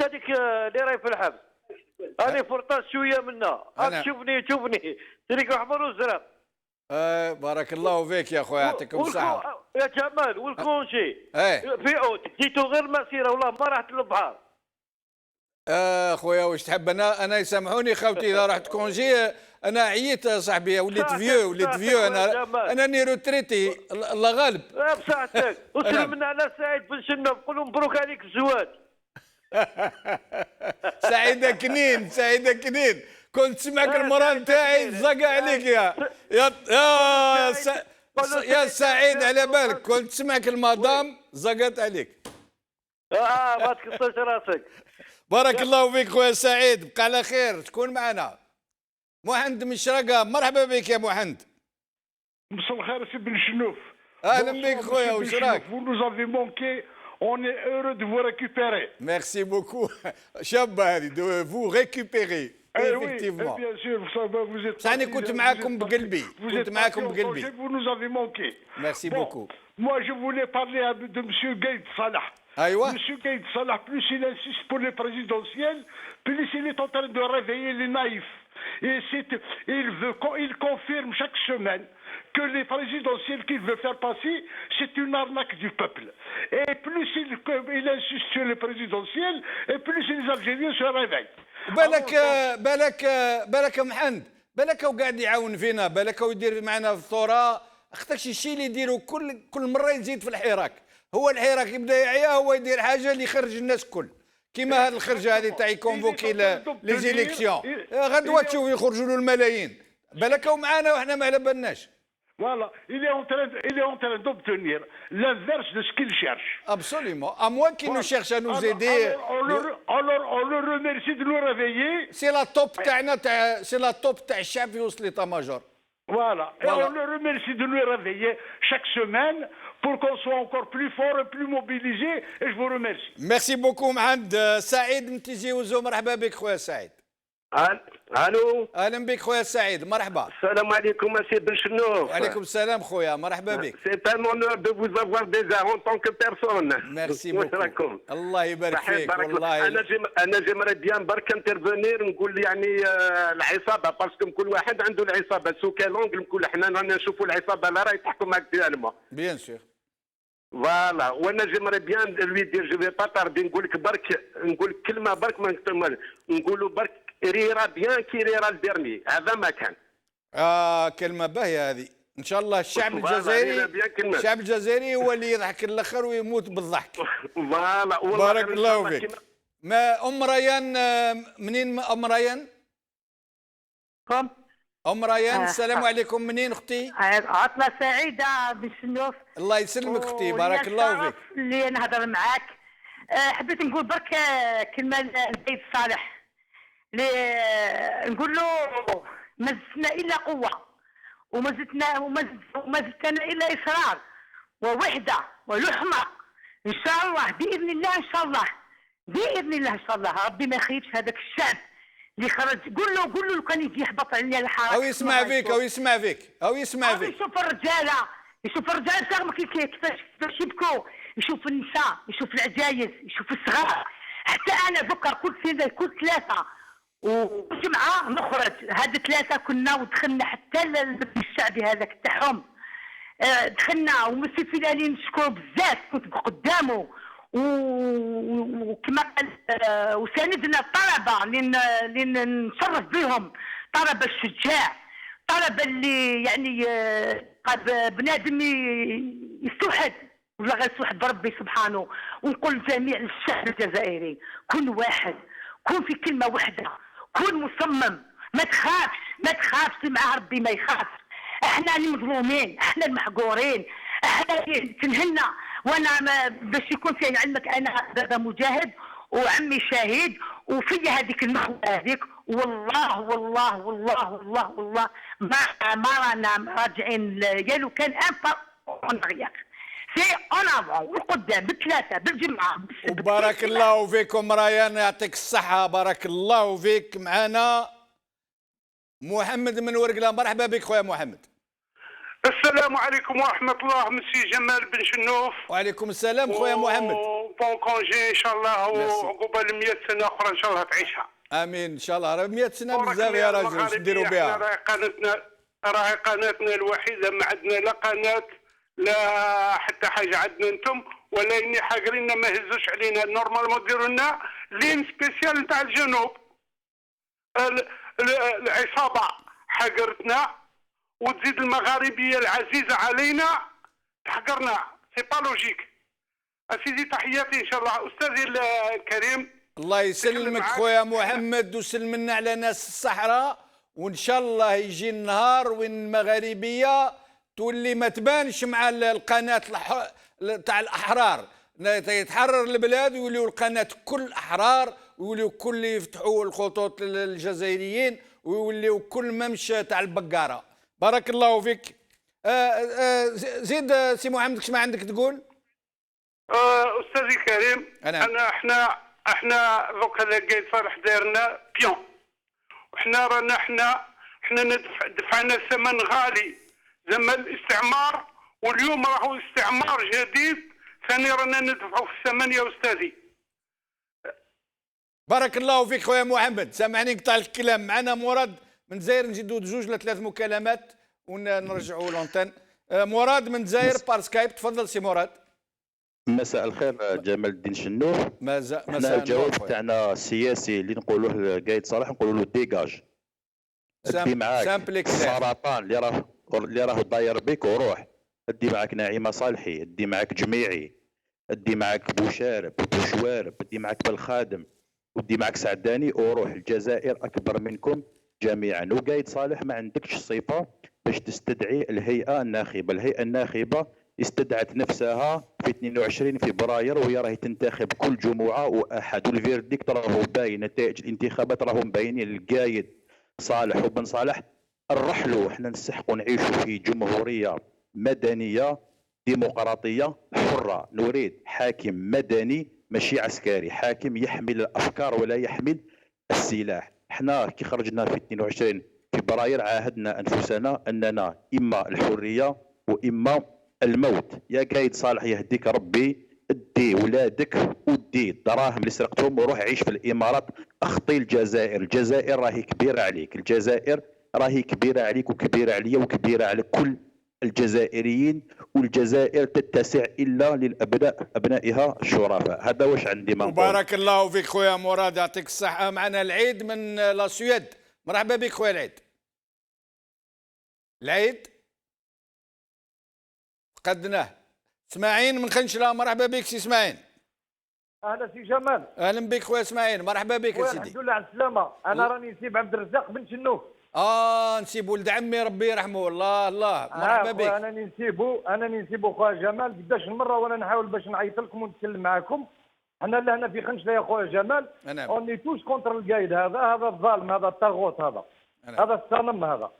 هذيك اللي راهي في الحبس. اني فرطاس شويه منها. شوفني تريكو احمر وزرق. بارك الله فيك يا خويا، يعطيكم الصحة. يا جمال والكونجي في اوت جيتو غير مسيرة والله ما رحت للبحر. خويا واش تحب؟ انا يسامحوني خوتي اذا رحت كونجي. انا عييت صاحبي، وليت فيو انا ني روتريتي الله غالب. بصحتك. وسلمنا على سعيد بن شنب، قول له مبروك عليك الزواج. سعيدة كنين. كنت سمعك المراه نتاعي زقا عليك يا سعيد، على بالك كنت سمعك المدام زقت عليك. ما تكسرش راسك. بارك الله فيك خويا سعيد. بقى على خير. تكون معنا محمد من شرقة. مرحبا بك يا محمد. مساء الخير سي بن شنوف. اهلا بك خويا. واش راك؟ Vous nous avez manqué. On est heureux de vous récupérer. Merci beaucoup. شابة هذه. De vous récupérer. effectivement. Bien sûr, vous êtes. Ça, كنت معاكم بقلبي. كنت معاكم بقلبي. Vous nous avez manqué. Merci beaucoup. Moi, je voulais parler de M. Gaïd Salah. أيوة. M. Gaïd Salah, plus il insiste pour les présidentielles, plus il est en train de réveiller les naïfs. Et il confirme chaque semaine que les présidentielles qu'il veut faire passer, c'est une arnaque du peuple. Et plus il insiste sur les présidentielles, et plus les Algériens se réveillent. بالك محمد، بالك وقاعد يعاون فينا، بالك ويدير معنا في الثوره، اختك الشيء اللي يديروا كل مره يزيد في الحراك، هو الحراك يبدا يعيا، هو يدير حاجه اللي يخرج الناس الكل، كيما هاد الخرجه هذه تاع يكونفوكي لي زيليكسيون، غدوه تشوف يخرجوا له الملايين، بالك ومعانا وحنا ما على بالناش. Voilà, il est en train d'obtenir l'inverse de ce qu'il cherche. Absolument, à moins qu'il nous cherche à nous aider. Alors, on le remercie de nous réveiller. C'est la top تاعنا c'est la top تاع الشعب في وسط l'état-major. Voilà, et on le remercie de nous réveiller chaque semaine pour qu'on soit encore plus fort et plus mobilisé, et je vous remercie. Merci beaucoup محمد. سعيد من تيزي وزو، مرحبا بك خويا سعيد. الو اهلا بك خويا سعيد، مرحبا. السلام عليكم مسيو بن شنوف. وعليكم السلام خويا، مرحبا بك. سي ان اونور دو فوز افوار ديجا اون طونك بيرسون. ميرسي بوكو. الله يبارك فيك والله. انا جيمري بيان برك انترفونير، نقول يعني العصابه، باسكو كل واحد عنده العصابه، سو كان لونغ نقول حنا رانا نشوفوا العصابه لا راهي تحكم اكتوالمون. بيان سور. فوالا، وانا جيمري بيان لوي دير جو في با تاردي، نقول لك برك، نقول لك كلمه برك ما نقولوا برك ريرا بيان كي ريرا الديرني، هذا ما كان. كلمة باهية هذه، إن شاء الله الشعب الجزائري هو اللي يضحك الآخر ويموت بالضحك. فوالا، بارك الله فيك. ما أم ريان، منين أم ريان؟ أم ريان، السلام عليكم، منين أختي؟ عطلة سعيدة بالشنوف. الله يسلمك أختي، بارك الله فيك. اللي نهضر معاك، حبيت نقول برك كلمة للسيد صالح، نقول له ما زدتنا الا قوه، وما زدتنا الا اصرار ووحده ولحمه، ان شاء الله باذن الله، ان شاء الله باذن الله، ان شاء الله ربي ما يخيبش هذاك الشعب اللي خرج. قول له كان يجي يحبط علينا الحركه، او يسمع فيك يشوف الرجاله كيفاش يبكوا، يشوف النساء، يشوف العجايز، يشوف الصغار. حتى انا ذكر كل ثلاثه وجمعة نخرج، هاد ثلاثة كنا ودخلنا حتى الشعبي هذاك تاعهم، دخلنا ومسي فلاني نشكرو بزاف، كنت قدامه وكما قال وساندنا الطلبة اللي نشرف بهم، طلبة الشجاع، طلبة اللي يعني بنادم يستوحد ولا غير يستوحد بربي سبحانه. ونقول لجميع الشعب الجزائري، كن واحد، كن في كلمة واحدة، كن مصمم، ما تخافش مع ربي ما يخافش. احنا المظلومين، احنا المحقورين، احنا تنهنا. وانا باش يكون في علمك، انا بابا مجاهد وعمي شهيد، وفي هذيك المخوة هذيك، والله والله والله والله والله ما رانا راجعين، يا لو كان ان غياك سي اون افون والقدام بالثلاثه بالجمعه. وبارك الله فيكم ريان، يعطيك الصحه، بارك الله فيك. معنا محمد من ورقله، مرحبا بك خويا محمد. السلام عليكم ورحمه الله، مسي جمال بن شنوف. وعليكم السلام خويا محمد. بون كونجي ان شاء الله، وعقبال 100 سنه اخرى ان شاء الله تعيشها. امين ان شاء الله. راه 100 سنه بزاف يا راجل، واش نديروا بها؟ راهي قناتنا الوحيده، ما عندنا لا قناه لا حتى حاجه عندنا انتم، ولا اني حاقرين ما يهزوش علينا. نورمالمون ديروا لنا لين سبيسيال نتاع الجنوب. العصابه حقرتنا، وتزيد المغاربيه العزيزه علينا تحقرنا، سي با لوجيك. اسيدي تحياتي ان شاء الله استاذي الكريم. الله يسلمك خويا محمد، وسلم لنا على ناس الصحراء، وان شاء الله يجي النهار وين المغاربيه تولي ما تبانش مع القناه تاع الاحرار، يتحرر البلاد ويوليو القناه كل احرار، ويوليو كل يفتحوا الخطوط للجزائريين، ويوليو كل ممشى تاع البقاره. بارك الله فيك. زيد سي محمد، كش ما عندك تقول؟ استاذي الكريم، احنا دوكا قايد صالح دايرنا بيون، وحنا رانا حنا دفعنا ثمن غالي زمان الاستعمار، واليوم راهو استعمار جديد ثاني رانا ندفعوا في الثمن يا استاذي. بارك الله فيك خويا محمد. سامحني نقطع الكلام. معنا مراد من الجزائر، نزيدوا جوج ولا ثلاث مكالمات ونرجعوا لونتين. مراد من الجزائر بار سكايب، تفضل سي مراد. مساء الخير جمال الدين شنوف. مساء الجواب تاعنا السياسي اللي نقولوه قايد صالح نقولوا له ديجاج. ادي معاك السرطان اللي راه داير بك وروح. ادي معاك نعيمه صالحي، ادي معاك جميعي، ادي معاك بوشارب بوشوارب، ادي معاك بالخادم، ودي معاك سعداني وروح. الجزائر اكبر منكم جميعا. وقايد صالح ما عندكش الصفه باش تستدعي الهيئه الناخبه. الهيئه الناخبه استدعت نفسها في 22 فبراير وهي راهي تنتخب كل جمعه واحد، والفيرديكت راهو باين، نتائج الانتخابات راهم باينين. القايد صالح وبن صالح الرحلوا. احنا نستحقوا نعيشوا في جمهوريه مدنيه ديمقراطيه حره. نريد حاكم مدني ماشي عسكري، حاكم يحمل الافكار ولا يحمل السلاح. احنا كي خرجنا في 22 فبراير عاهدنا انفسنا اننا اما الحريه واما الموت. يا قايد صالح يهديك ربي، ادي ولادك ودي الدراهم اللي سرقتهم وروح عيش في الامارات، اخطي الجزائر. الجزائر راهي كبيره عليك، الجزائر راهي كبيره عليك وكبيره عليا وكبيره على كل الجزائريين، والجزائر تتسع الا للابناء ابنائها الشرفاء. هذا واش عندي ما نقول. بارك الله فيك خويا مراد، يعطيك الصحه. معنا العيد من لا سويد. مرحبا بك خويا العيد. العيد فقدناه. اسماعيل من خنشله، مرحبا بك سي اسماعيل. اهلا سي جمال. اهلا بك خويا اسماعيل، مرحبا بك يا سيدي. الحمد لله على السلامه. انا راني نسيب عبد الرزاق بن شنوف. نسيب ولد عمي ربي يرحمه. الله مرحبا بك. انا نسيبو خويا جمال قداش المره وانا نحاول باش نعيط لكم ونتكلم معاكم. حنا لهنا في خنشله يا خويا جمال، اوني توش كونتر القايد هذا الظالم، هذا الطاغوت، هذا الصنم هذا.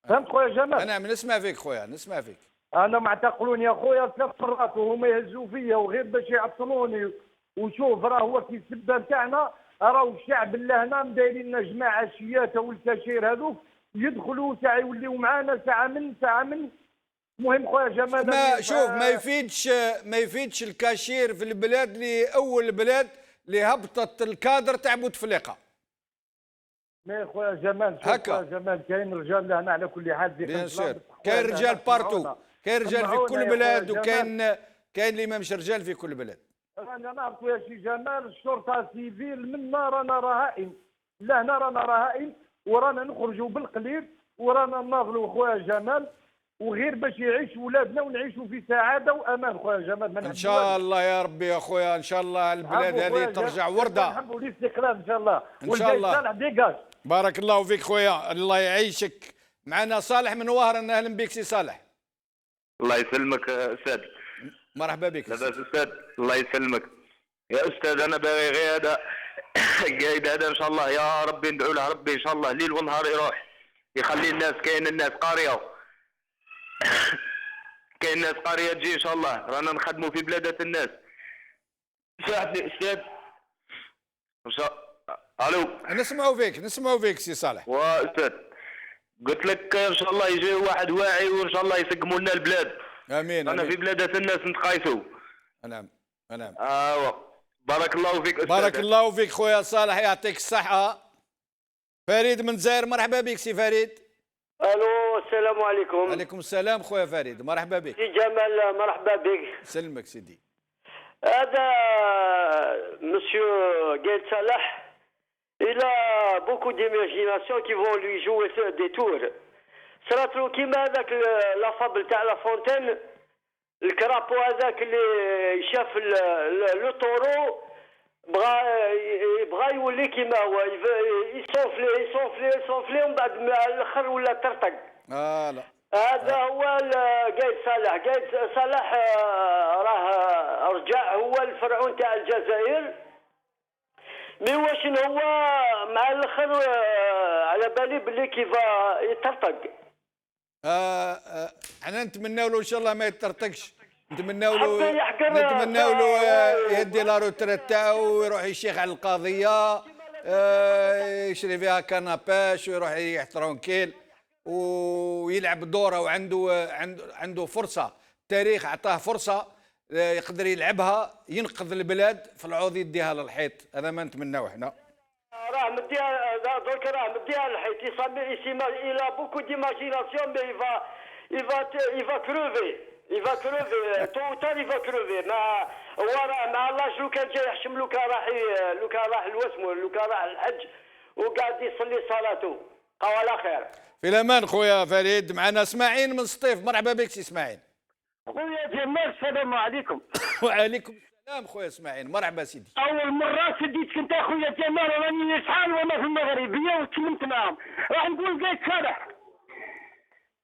فهمت خويا جمال؟ نعم نسمع فيك خويا، نسمع فيك. انا معتقلون يا خويا 3 مرات وهما يهزوا فيا وغير باش يعطلوني. وشوف راه هو كي السبه نتاعنا راهو الشعب لهنا مدايرين لنا جماعه شياته والكاشير هذوك يدخلوا ساعه يوليو معانا ساعه من. المهم خويا جمال شوف ما يفيدش الكاشير في البلاد اللي اول البلاد اللي هبطت الكادر تاع بوتفليقه. ما خويا جمال خويا جمال كاين رجال لهنا على كل حال كاين رجال بارتو، كاين رجال في كل بلاد، وكاين اللي ما مش رجال في كل بلاد. انا نعرف يا سي جمال الشرطه سيفيل منا رانا رهائن، لهنا رانا رهائن ورانا نخرجوا بالقليل ورانا نناضلوا خويا جمال، وغير باش يعيش ولادنا ونعيشوا في سعاده وامان خويا جمال. ان شاء الله يا ربي يا خويا، ان شاء الله البلاد هذه ترجع ورده. نحبوا الاستقلال ان شاء الله. ان شاء الله. صالح ديجاج. بارك الله فيك خويا، الله يعيشك. معنا صالح من وهران، اهلا بك سي صالح. الله يسلمك استاذ. مرحبا بك. لاباس استاذ؟ الله يسلمك يا استاذ. انا باغي غير هذا قايد هذا ان شاء الله يا ربي ندعو له ربي ان شاء الله ليل ونهار يروح يخلي الناس. كاين الناس قاريه كاين الناس قاريه تجي ان شاء الله. رانا نخدموا في بلادة الناس. ساعدني استاذ. الو نسمعوا فيك سي صالح. واستاذ قلت لك ان شاء الله يجي واحد واعي وان شاء الله يسقموا لنا البلاد. امين. انا في بلادة الناس نتقايسوا. نعم. بارك الله فيك استاذ. بارك الله فيك خويا صالح، يعطيك الصحة. فريد من الجزائر، مرحبا بك سي فريد. الو السلام عليكم. وعليكم السلام خويا فريد، مرحبا بك. سي جمال مرحبا بك. سلمك سيدي. هذا مسيو قايد صالح il a beaucoup d'imagination qui vont lui jouer des tours. صرات له كيما هذاك لا فابل تاع لا فونتين، الكرابو هذاك اللي شاف لو طورو بغى يولي كيما هو يصوفلي ومن بعد الاخر ولا ترطق. لا هذا هو قايد صالح. قايد صالح راه رجع هو الفرعون تاع الجزائر. مي واش هو مع الاخر على بالي بلي كيف يترطق. احنا نتمناو له ان شاء الله ما يترطقش، نتمناو له يهدي لا روتريت تاعو ويروح يشيخ على القضيه يشري فيها كناباش ويروح يريح ترونكيل ويلعب دوره، عنده فرصه، التاريخ اعطاه فرصه يقدر يلعبها، ينقذ البلاد، في العوض يديها للحيط. هذا ما نتمناو احنا. راه مديها درك، راه مديها للحيط. il a beaucoup d'imagination mais il va crever. il va crever tôt ou tard il va crever. ما هو راه مع الله لو كان جاي يحشم، لو كان راح الوسمو، لو كان راح الحج وقاعد يصلي صلاته قال على خير. في الامان خويا فريد. معنا اسماعيل من سطيف. مرحبا بك سي اسماعيل. خويا جمال السلام عليكم. وعليكم السلام خويا اسماعيل. مرحبا سيدي. اول مره سديتك انت خويا جمال، راني شحال وانا في المغربيه وتكلمت معاهم، راح نقول قايد صالح.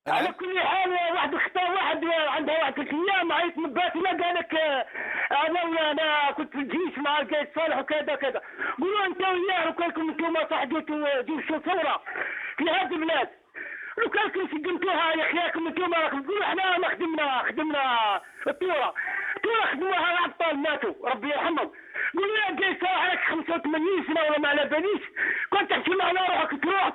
على كل حال واحد الخطا، واحد عندها واحد 3 ايام عيط من باتنا قال لك انا كنت في الجيش مع القايد صالح وكذا كذا. قولوا انت وياه لو كانكم انتم صح جبتوا ثوره في هذه البلاد، لو كانكم سجنتوها يا اخياكم انتم راكم تقولوا احنا ما خدمنا الثوره خدموها الابطال ماتوا ربي يرحمهم. قولوا يا قايد صالح عليك 85 سنه ولا ما على باليش، كنت تحكي مع روحك تروح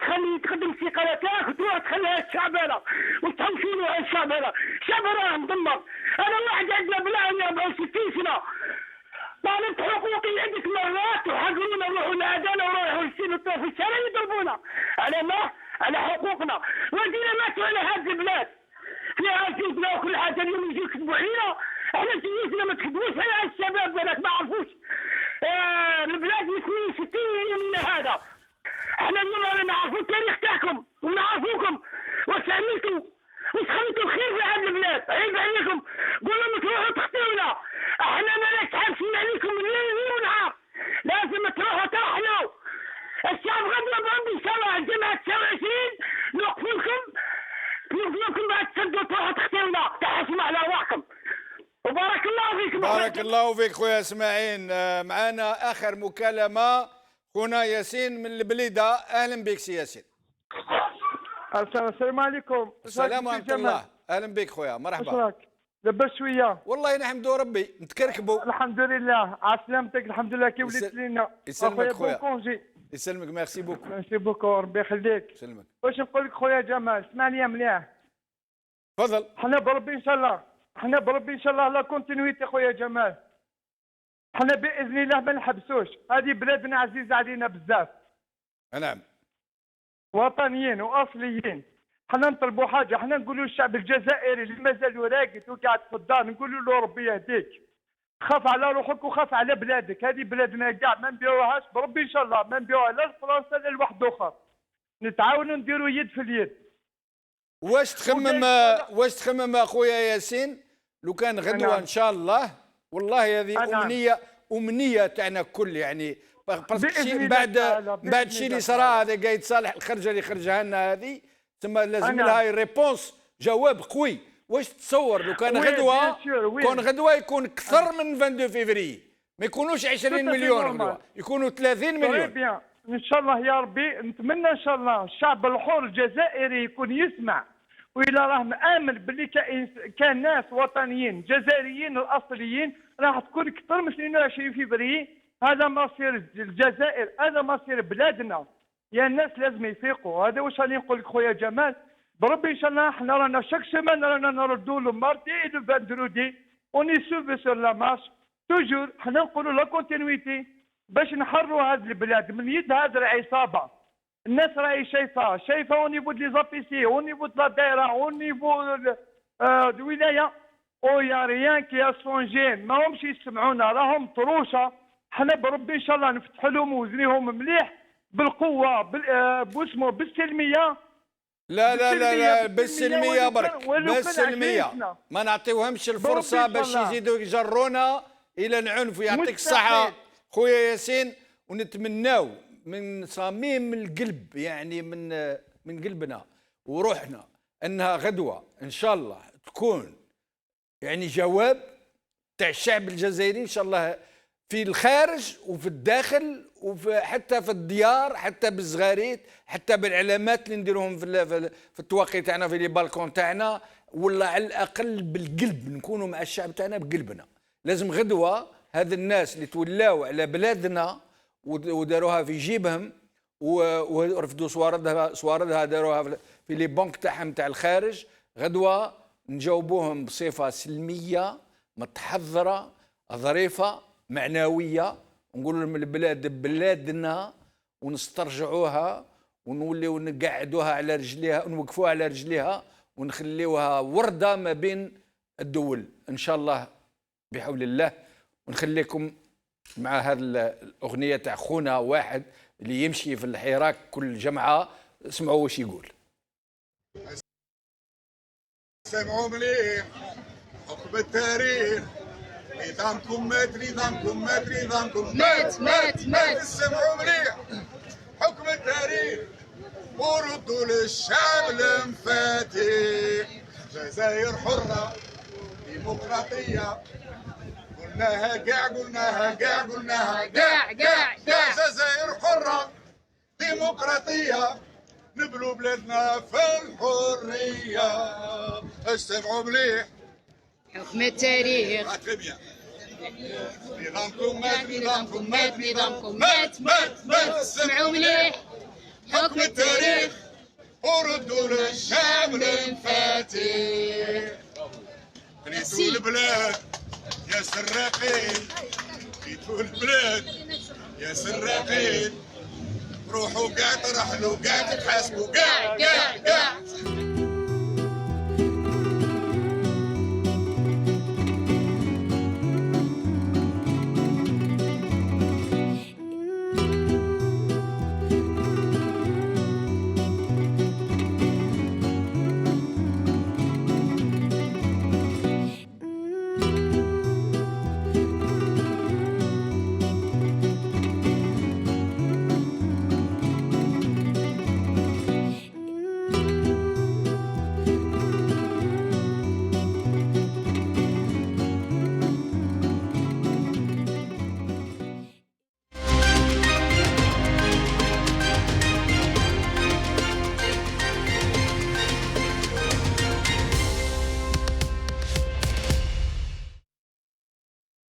تخدم استقالتك وتروح تخليها الشعبانه وتحوشوا على الشعبانه. الشعب راه مدمر. انا واحد عندنا بلا 64 سنه طالبت حقوقي عدة مرات وحقرونا نروحوا لأذان وروحوا يسيروا في الشارع يضربونا على ما؟ على حقوقنا. ودينا ماتوا على هذه البلاد فيها جيزنا وكل حاجه. اليوم يجوا يكتبوا علينا، احنا جيزنا ما تكتبوش على الشباب هذاك، ما عرفوش البلاد مسكين 60 يوم من هذا. احنا اليوم رانا نعرفوا التاريخ تاعكم ونعرفوكم واش عملتوا واش خليتوا الخير في هذه البلاد. عيب عليكم، قولوا تروحوا تخطيونا، احنا ما نتحاسبين عليكم ليل ونهار، لازم تروحوا ترحلوا. الشعب غدا بهم ان شاء الله الجمعه 29 نوقف لكم بعد تسدوا تروحوا تخطيونا، تحاسبوا على ارواحكم. وبارك الله فيك. بارك الله فيك خويا اسماعيل. معنا اخر مكالمه خونا ياسين من البليده. اهلا بك سي ياسين. السلام عليكم. السلام ورحمه الله. اهلا بك خويا. مرحبا. اشراك لاباس شويه؟ والله نحمدوا ربي نتكركبوا. الحمد لله على سلامتك. الحمد لله كي وليت لينا. يسلمك خويا. يسلمك. ميرسي بوكو. ميرسي بوكو ربي يخليك. يسلمك. واش نقول لك خويا جمال، اسمعني مليح. تفضل. حنا بربي ان شاء الله لا كونتينيتي خويا جمال. حنا باذن الله ما نحبسوش، هذه بلادنا عزيزه علينا بزاف. نعم. وطنيين واصليين. حنا نطلبوا حاجه، حنا نقولوا للشعب الجزائري اللي مازال راقد وقاعد في الدار، نقولوا له ربي يهديك، خاف على روحك وخاف على بلادك. هذه بلادنا كاع ما نبيعوهاش بربي ان شاء الله، ما نبيعوها لا لفرنسا لا لواحد اخر. نتعاونوا نديروا يد في اليد. واش تخمم اخويا ياسين لو كان غدوه ان شاء الله، والله هذه امنيه تاعنا الكل، يعني بعد الشيء اللي صرا هذا قايد صالح، الخرجه اللي خرجها لنا هذه تما لازم لها ريبونس، جواب قوي. واش تصور لو كان غدوه يكون اكثر من 22 فيفري، ما يكونوش 20 مليون غدوه، يكونوا 30 مليون. ان شاء الله يا ربي. نتمنى ان شاء الله الشعب الحر الجزائري يكون يسمع، وإلا راه مآمن باللي كان ناس وطنيين جزائريين الاصليين راح تكون اكثر من 22 فيفري. هذا مصير الجزائر، هذا مصير بلادنا. يا الناس لازم يفيقوا. هذا واش راني نقول لك خويا جمال. بربي ان شاء الله احنا رانا شاك سيمان رانا نردوا له مارتي اي لو فاندرودي اوني سوفي سور لا مارش توجور. حنا نقولوا لا كونتينيتي باش نحرروا هذه البلاد من يد هذه العصابه. الناس راهي شايفه او نيفو دي زابيسي، او نيفو دو لا دايره، او نيفو دو ولايه، او يا ريان كي ا سونجي. ما همش يسمعونا، راهم طروشه. حنا بربي ان شاء الله نفتح لهم وزنيهم مليح بالقوه باسمه بالسلميه. لا بالسلميه برك، بالسلميه ما نعطيوهمش الفرصه باش يزيدوا يجرونا الى العنف. يعطيك الصحه خويا ياسين، ونتمناو من صميم القلب، يعني من قلبنا وروحنا، انها غدوه ان شاء الله تكون يعني جواب تاع الشعب الجزائري ان شاء الله، في الخارج وفي الداخل حتى في الديار، حتى بالزغاريت، حتى بالعلامات اللي نديروهم في التواقي تاعنا، في لي بالكون تاعنا، ولا على الاقل بالقلب نكونوا مع الشعب تاعنا بقلبنا. لازم غدوه هذا الناس اللي تولاو على بلادنا وداروها في جيبهم ورفدوا صواردها داروها في لي بنك تاعهم تاع الخارج. غدوه نجاوبوهم بصفه سلميه متحضره ظريفه معنويه، ونقول لهم البلاد بلادنا ونسترجعوها ونوليو نقعدوها على رجليها ونوقفوها على رجليها ونخليوها ورده ما بين الدول ان شاء الله بحول الله. ونخليكم مع هذه الاغنيه تاع خونا واحد اللي يمشي في الحراك كل جمعه. اسمعوا واش يقول. سمعوا مليح حكم التاريخ، نظامكم مات نظامكم مات نظامكم مات مات مات. سمعوا مليح حكم التاريخ وردوا للشعب المفاتيح. جزائر حرة ديمقراطية قلناها كاع قلناها كاع قلناها كاع كاع كاع. جزائر حرة ديمقراطية نبلو بلادنا في الحرية. استمعوا مليح حكم التاريخ. نظامكم مات نظامكم مات نظامكم مات مات مات. استمعوا مليح حكم التاريخ وردوا للشعب المفاتيح. بنيتوا البلاد يا سراقين، بنيتوا البلاد يا سراقين، روحوا قاع ترحلوا قاع تتحاسبوا قاع قاع قاع.